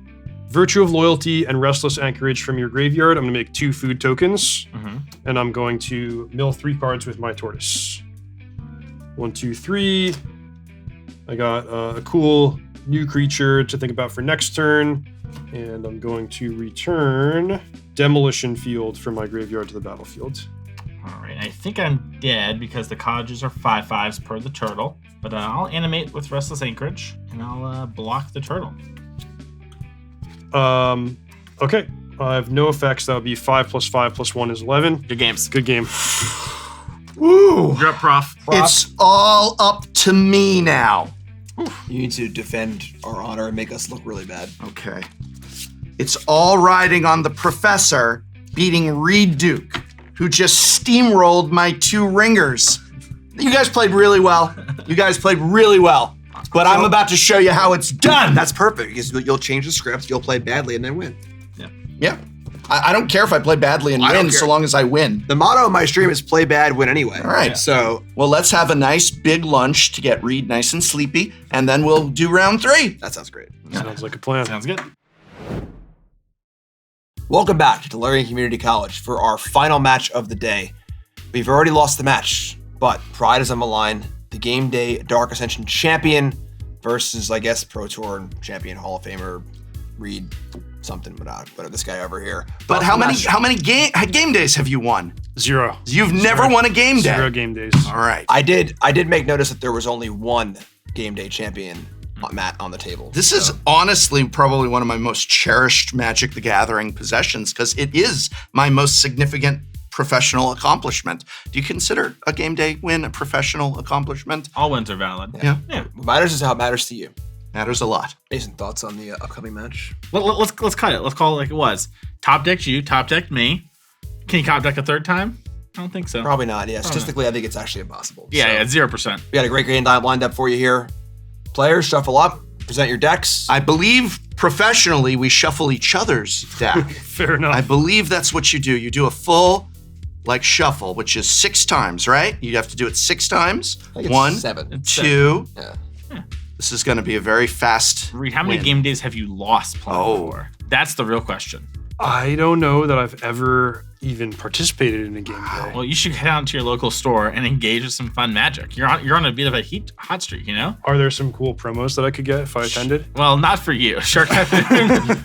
Virtue of Loyalty and Restless Anchorage from your graveyard. I'm going to make 2 food tokens, Mm-hmm. and I'm going to mill 3 cards with my tortoise. 1, 2, 3. I got a cool new creature to think about for next turn, and I'm going to return Demolition Field from my graveyard to the battlefield. All right. I think I'm dead because the cottages are 5/5s per the turtle. But I'll animate with Restless Anchorage, and I'll block the turtle. Okay. I have no effects. That would be 5 + 5 + 1 is 11. Good games. Good game. Woo! You're up, Prof. It's all up to me now. You need to defend our honor and make us look really bad. Okay. It's all riding on the professor beating Reid Duke, who just steamrolled my 2 ringers. You guys played really well. But I'm about to show you how it's done. That's perfect because you'll change the script, you'll play badly and then win. Yeah. I don't care if I play badly and I don't win care. so long as I win. The motto of my stream is play bad, win anyway. All right. So Well, let's have a nice big lunch to get Reid nice and sleepy, and then we'll do round 3. that sounds great. Sounds like a plan. Sounds good. Welcome back to Tolarian Community College for our final match of the day. We've already lost the match, but pride is on the line. The Game Day Dark Ascension champion versus, I guess, Pro Tour champion, Hall of Famer, Reid something, but this guy over here. But how many game days have you won? 0. You've never won a game day. 0 game days. All right. I did make notice that there was only one game day champion Matt on the table. This is honestly probably one of my most cherished Magic the Gathering possessions because it is my most significant professional accomplishment. Do you consider a game day win a professional accomplishment? All wins are valid. Yeah. What matters is how it matters to you. Matters a lot. Mason, thoughts on the upcoming match? Let's cut it. Let's call it like it was. Top decked you, top decked me. Can you top deck a third time? I don't think so. Probably not. Yeah, statistically, I think it's actually impossible. Yeah, 0%. We got a great game lined up for you here. Players, shuffle up, present your decks. I believe professionally we shuffle each other's deck. Fair enough. I believe that's what you do. You do a full shuffle, which is 6 times, right? You have to do it 6 times. I think it's 1, 7. 2. Yeah. This is going to be a very fast Reid, how many win. game days have you lost playing before? That's the real question. I don't know that I've ever even participated in a game day. Well, you should head out to your local store and engage with some fun Magic. You're on a bit of a hot streak, you know? Are there some cool promos that I could get if I attended? Well, not for you. Sure.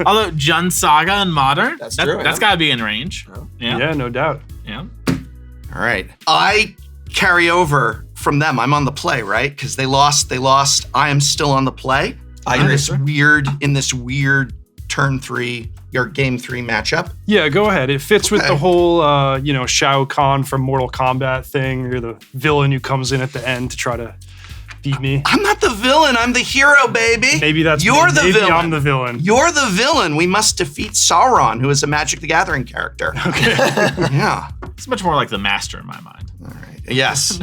Although Jun Saga and Modern, That's true, that's got to be in range. Oh. Yeah. No doubt. Yeah. All right. I carry over from them. I'm on the play, right? Because they lost. I am still on the play. In this weird turn 3 or game 3 matchup. Yeah, go ahead. It fits with the whole, Shao Kahn from Mortal Kombat thing. You're the villain who comes in at the end to try to beat me. I'm not the villain. I'm the hero, baby. Maybe that's You're the maybe villain. I'm the villain. You're the villain. We must defeat Sauron, who is a Magic the Gathering character. Okay. Yeah. It's much more like the Master in my mind. All right. Yes.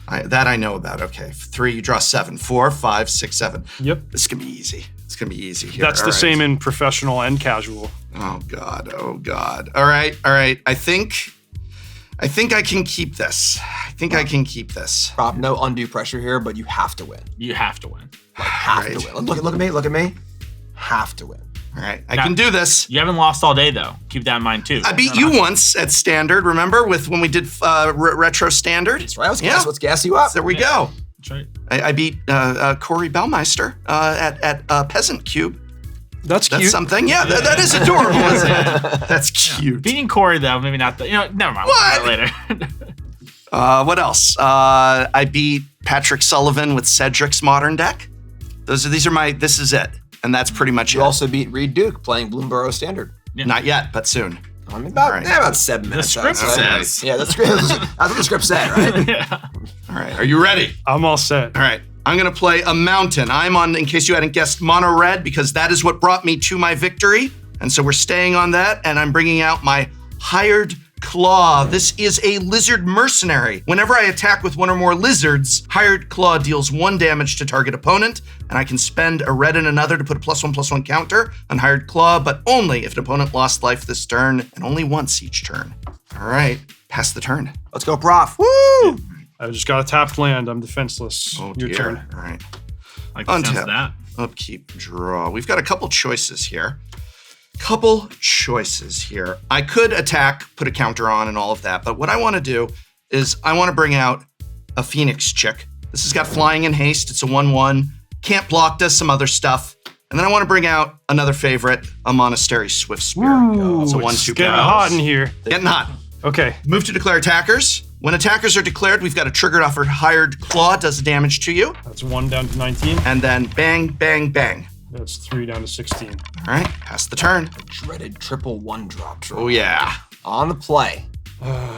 That I know about. Okay. 3, you draw 7. 4, 5, 6, 7. Yep. This can be easy. It's going to be easy here. That's All the right. same in professional and casual. Oh God. All right. I think I can keep this. Rob, no undue pressure here, but you have to win. You have to win. Have to win. Look at me. Have to win. All right. I can do this. You haven't lost all day, though. Keep that in mind, too. I beat you once at Standard, remember? When we did Retro Standard? That's right. Let's gas you up. There we go. That's right. I beat Corey Bellmeister at Peasant Cube. That's cute. That's something. Yeah, that is adorable, isn't it? That's cute. Beating Corey, though, maybe not. Never mind. What? We'll talk about it later. What else? I beat Patrick Sullivan with Cedric's Modern deck. This is it. And that's pretty much You it. also beat Reid Duke playing Bloomburrow Standard. Yeah. Not yet, but soon. I mean, about 7 The minutes. script says. Yeah, that's what the script said, right? Yeah. All right, are you ready? I'm all set. All right, I'm gonna play a mountain. I'm on, in case you hadn't guessed, mono red because that is what brought me to my victory. And so we're staying on that, and I'm bringing out my Hired Claw. This is a lizard mercenary. Whenever I attack with one or more lizards, Hired Claw deals 1 damage to target opponent, and I can spend a red and another to put a +1/+1 counter on Hired Claw, but only if an opponent lost life this turn, and only once each turn. All right, pass the turn. Let's go, Prof. Woo! I just got a tapped land. I'm defenseless. Oh, Your dear. turn. All right. Like the sounds of Untap. that. Upkeep, draw. We've got a couple choices here. I could attack, put a counter on and all of that, but what I want to do is I want to bring out a Phoenix chick. This has got flying and haste. It's a 1/1. Can't block, does some other stuff. And then I want to bring out another favorite, a Monastery Swift Spirit. It's a 1/2 It's getting power. hot in here. Getting hot. Okay. Move to declare attackers. When attackers are declared, we've got a triggered offer. Hired Claw does damage to you. That's 1 down to 19. And then bang, bang, bang. That's 3 down to 16. All right, pass the turn. Dreaded triple 1-drop draw. Oh, yeah. On the play.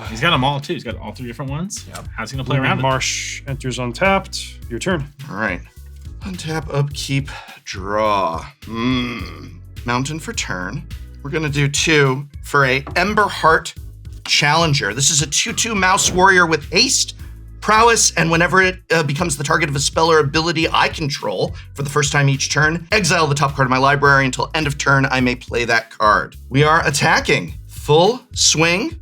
He's got them all, too. He's got all 3 different ones. Yep. How's he going to play around it? Marsh enters untapped. Your turn. All right. Untap, upkeep, draw. Mountain for turn. We're going to do 2 for a Ember Heart Challenger. This is a 2/2 Mouse Warrior with haste, prowess, and whenever it becomes the target of a spell or ability I control for the first time each turn, exile the top card of my library until end of turn. I may play that card. We are attacking. Full swing.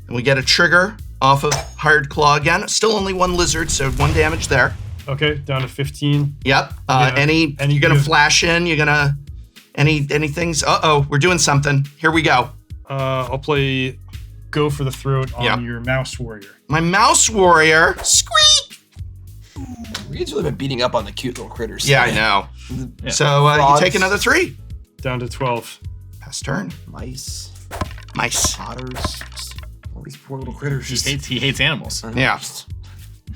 And we get a trigger off of Hired Claw again. Still only 1 lizard, so 1 damage there. Okay, down to 15. Yep. Yeah. Any you're gonna flash in? You're gonna any things? We're doing something. Here we go. I'll play Go for the Throat on your Mouse Warrior. My Mouse Warrior. Squeak. Reid's really been beating up on the cute little critters. Yeah, I know. Yeah. So you Frogs. take another 3. Down to 12. Pass turn. Mice, Mice. otters, all these poor little critters. He hates animals. Yeah.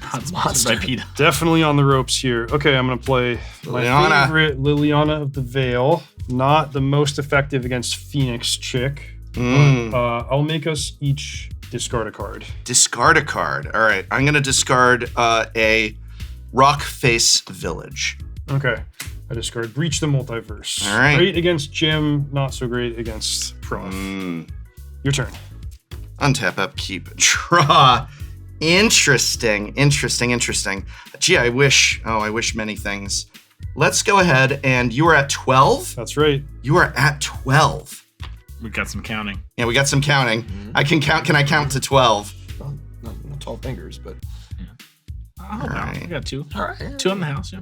Not sponsored by PETA. Definitely on the ropes here. Okay, I'm going to play my Liliana. favorite Liliana of the Veil. Not the most effective against Phoenix Chick. I'll make us each discard a card. Discard a card. All right. I'm going to discard a Rock Face Village. Okay. I discard Breach the Multiverse. All right. Great against Jim, not so great against Prof. Your turn. Untap, upkeep, draw. Interesting. Gee, I wish many things. Let's go ahead, and you are at 12? That's right. You are at 12. We got some counting. Yeah, we got some counting. I can count. Can I count to 12? Well, not 12 fingers, but. All right. We got 2. All right. 2 in the house, yeah.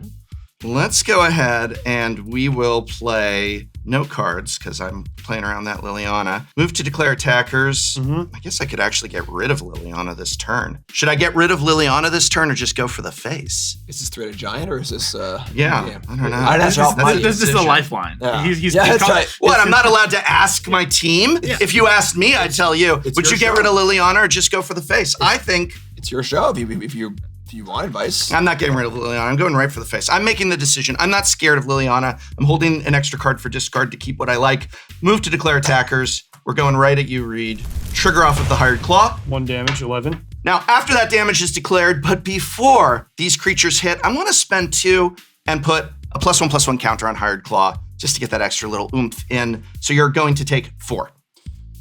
Let's go ahead and we will play no cards because I'm playing around that Liliana. Move to declare attackers. I guess I could actually get rid of Liliana this turn. Should I get rid of Liliana this turn or just go for the face? Is this Threaded Giant or is this? Yeah, I don't know. This is the lifeline. Yeah. He's That's called- right. What? I'm not allowed to ask my team? Yeah. If you asked me, I'd tell you. It's Would your you get show. rid of Liliana or just go for the face? I think It's your show. If you want advice. I'm not getting rid of Liliana. I'm going right for the face. I'm making the decision. I'm not scared of Liliana. I'm holding an extra card for discard to keep what I like. Move to declare attackers. We're going right at you, Reid. Trigger off with the Hired Claw. 1 damage, 11. Now, after that damage is declared, but before these creatures hit, I want to spend 2 and put a +1/+1 counter on Hired Claw just to get that extra little oomph in. So you're going to take 4.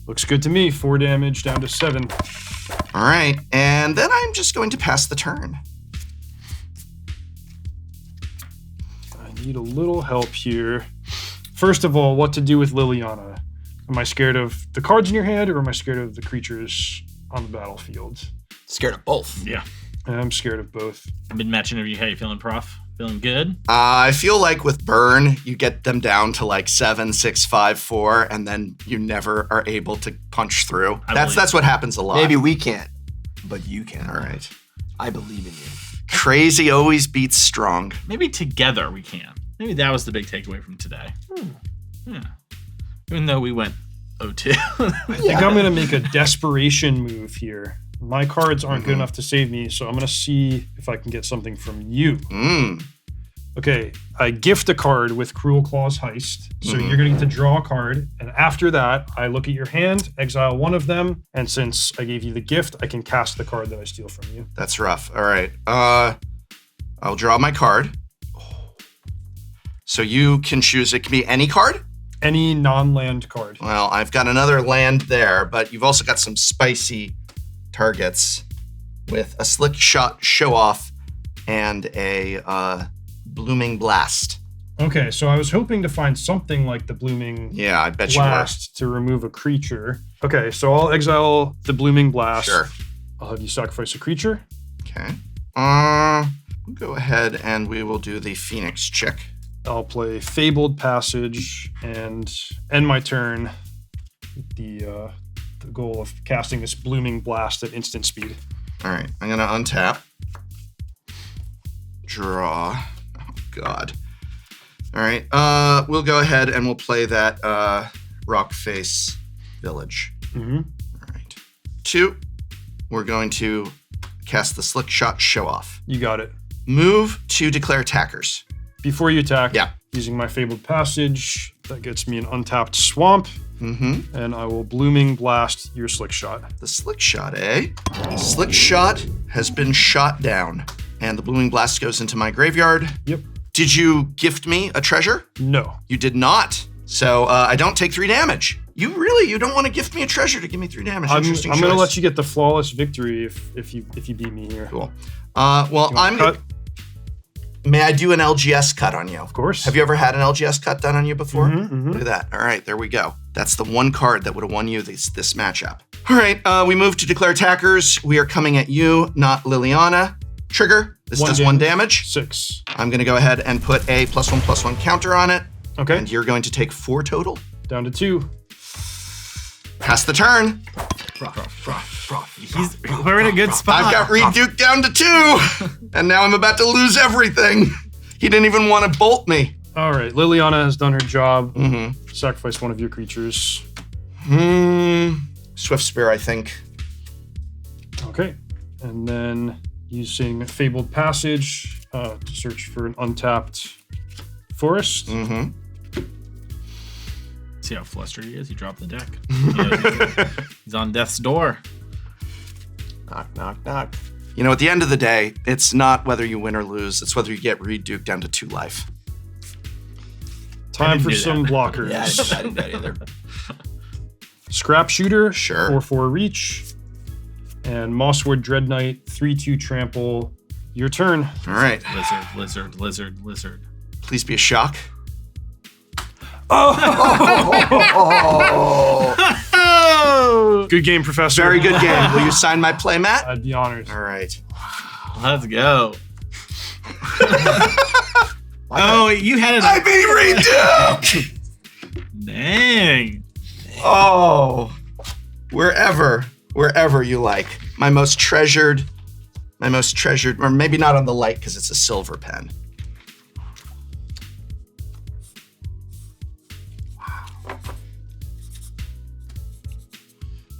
Looks good to me. 4 damage down to 7. All right, and then I'm just going to pass the turn. I need a little help here. First of all, what to do with Liliana? Am I scared of the cards in your hand or am I scared of the creatures on the battlefield? Scared of both. Yeah. I'm scared of both. Mid-match interview. How you feeling, Prof? Feeling good? I feel like with Burn, you get them down to like 7, 6, 5, 4, and then you never are able to punch through. That's what happens a lot. Maybe we can't, but you can. All right. I believe in you. Crazy always beats strong. Maybe together we can. Maybe that was the big takeaway from today. Yeah. Even though we went 0-2. I think I'm going to make a desperation move here. My cards aren't good enough to save me, so I'm going to see if I can get something from you. Okay, I gift a card with Cruelclaw's Heist. So you're going to get to draw a card. And after that, I look at your hand, exile one of them. And since I gave you the gift, I can cast the card that I steal from you. That's rough. All right. I'll draw my card. So you can choose. It can be any card. Any non-land card. Well, I've got another land there, but you've also got some spicy targets with a Slick Shot Show Off and a Blooming Blast. Okay, so I was hoping to find something like the Blooming Yeah, I bet you were. Blast to remove a creature. Okay, so I'll exile the Blooming Blast. Sure. I'll have you sacrifice a creature. Okay. We'll go ahead and we will do the Phoenix Chick. I'll play Fabled Passage and end my turn with the goal of casting this Blooming Blast at instant speed. All right, I'm gonna untap. Draw. Oh God. All right, we'll go ahead and we'll play that Rock Face Village. All right. 2. We're going to cast the Slick Shot Show Off. You got it. Move to declare attackers. Before you attack, Yeah. using my Fabled Passage, that gets me an untapped swamp, and I will Blooming Blast your Slick Shot. The Slick Shot, eh? Slick Shot has been shot down, and the Blooming Blast goes into my graveyard. Yep. Did you gift me a treasure? No. You did not. So I don't take 3 damage. You don't want to gift me a treasure to give me 3 damage. I'm Interesting going to choice. let you get the flawless victory if you beat me here. Cool. Well, I'm cut? May I do an LGS cut on you? Of course. Have you ever had an LGS cut done on you before? Mm-hmm. Look at that. All right, there we go. That's the one card that would have won you this matchup. All right, we move to declare attackers. We are coming at you, not Liliana. Trigger. This does 1 damage. 6. I'm going to go ahead and put a +1/+1 counter on it. Okay. And you're going to take 4 total. Down to 2. Pass the turn. We're in a good spot. I've got Reid Duke down to 2. And now I'm about to lose everything. He didn't even want to bolt me. All right, Liliana has done her job. Mm-hmm. Sacrifice one of your creatures. Swift Spear, I think. Okay. And then using Fabled Passage to search for an untapped forest. Mm-hmm. See how flustered he is? He dropped the deck. He's on death's door. Knock, knock, knock. You know, at the end of the day, it's not whether you win or lose. It's whether you get Reid Duke down to 2 life. Time for do some that. blockers. Yeah, I didn't do that either. Scrap Shooter, Sure. 4/4 reach, and Mosswood Dread Knight, 3/2 trample. Your turn. All right. Lizard. Please be a shock. Oh! Good game, Professor. Very good game. Will you sign my playmat? I'd be honored. All right. Let's go. Oh, you had it. I beat Reid Duke! Dang. Oh, wherever you like. My most treasured, or maybe not on the light because it's a silver pen.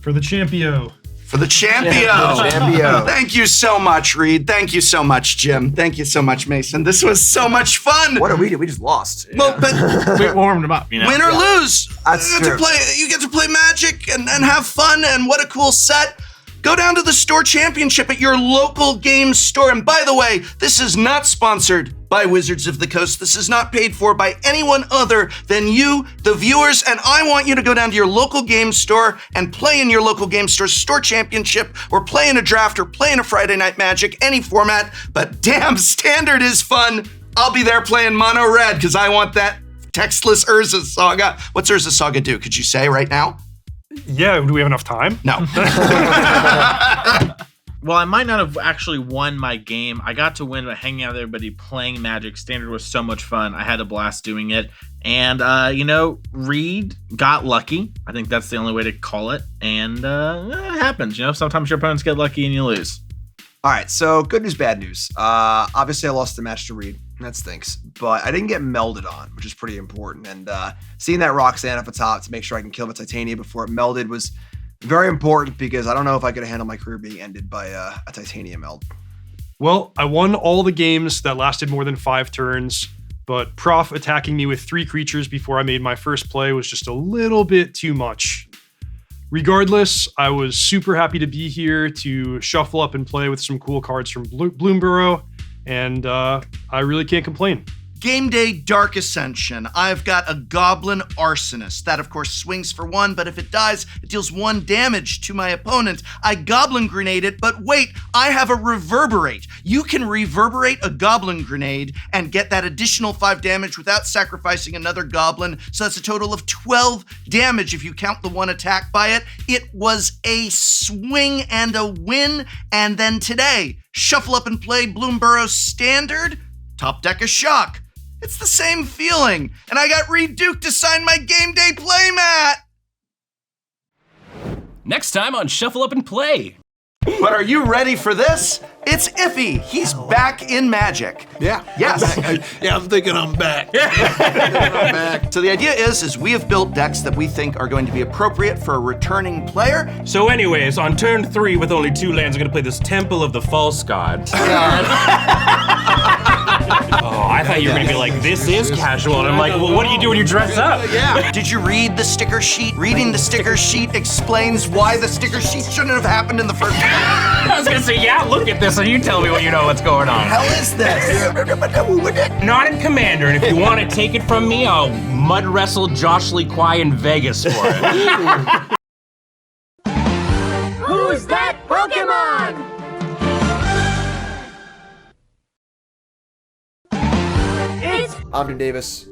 For the Champio. For the champion. Champio. Thank you so much, Reid. Thank you so much, Jim. Thank you so much, Mason. This was so much fun. What did we do? We just lost. Well, but We warmed him up, you know. win or lose, That's you get true. to play. You get to play Magic and have fun. And what a cool set! Go down to the store championship at your local game store. And by the way, this is not sponsored by Wizards of the Coast. This is not paid for by anyone other than you, the viewers. And I want you to go down to your local game store and play in your local game store's store championship, or play in a draft, or play in a Friday Night Magic, any format. But damn, Standard is fun. I'll be there playing mono red because I want that textless Urza Saga. What's Urza Saga do? Could you say right now? Yeah, do we have enough time? No. Well, I might not have actually won my game. I got to win by hanging out with everybody playing Magic. Standard was so much fun. I had a blast doing it. And, Reid got lucky. I think that's the only way to call it. And it happens. Sometimes your opponents get lucky and you lose. All right, so good news, bad news. Obviously, I lost the match to Reid. That stinks. But I didn't get melded on, which is pretty important. And seeing that Roxanne up at top to make sure I can kill the Titania before it melded was very important, because I don't know if I could have handled my career being ended by a Titania meld. Well, I won all the games that lasted more than 5 turns, but Prof attacking me with 3 creatures before I made my first play was just a little bit too much. Regardless, I was super happy to be here to shuffle up and play with some cool cards from Bloomburrow, and I really can't complain. Game Day Dark Ascension. I've got a Goblin Arsonist. That, of course, swings for 1, but if it dies, it deals 1 damage to my opponent. I Goblin Grenade it, but wait, I have a Reverberate. You can Reverberate a Goblin Grenade and get that additional 5 damage without sacrificing another Goblin, so that's a total of 12 damage if you count the 1 attack by it. It was a swing and a win, and then today, shuffle up and play Bloomburrow Standard, top deck a shock. It's the same feeling, and I got Reid Duke to sign my game day playmat. Next time on Shuffle Up and Play. But are you ready for this? It's Iffy. He's back in Magic. Yeah. Yes. Yeah, I'm thinking I'm back. So the idea is we have built decks that we think are going to be appropriate for a returning player. So anyways, on turn 3 with only 2 lands, I'm gonna play this Temple of the False God. Oh, I thought you were gonna be like, this is casual. And I'm like, well, what do you do when you dress up? Yeah. Did you read the sticker sheet? Reading the sticker sheet explains why the sticker sheet shouldn't have happened in the first place. I was gonna say, yeah, look at this and you tell me what you know what's going on. Hell is this? Not in Commander, and if you want to take it from me, I'll mud wrestle Josh-TheProxyGuy in Vegas for it. Who's that Pokemon? I'm Jim Davis.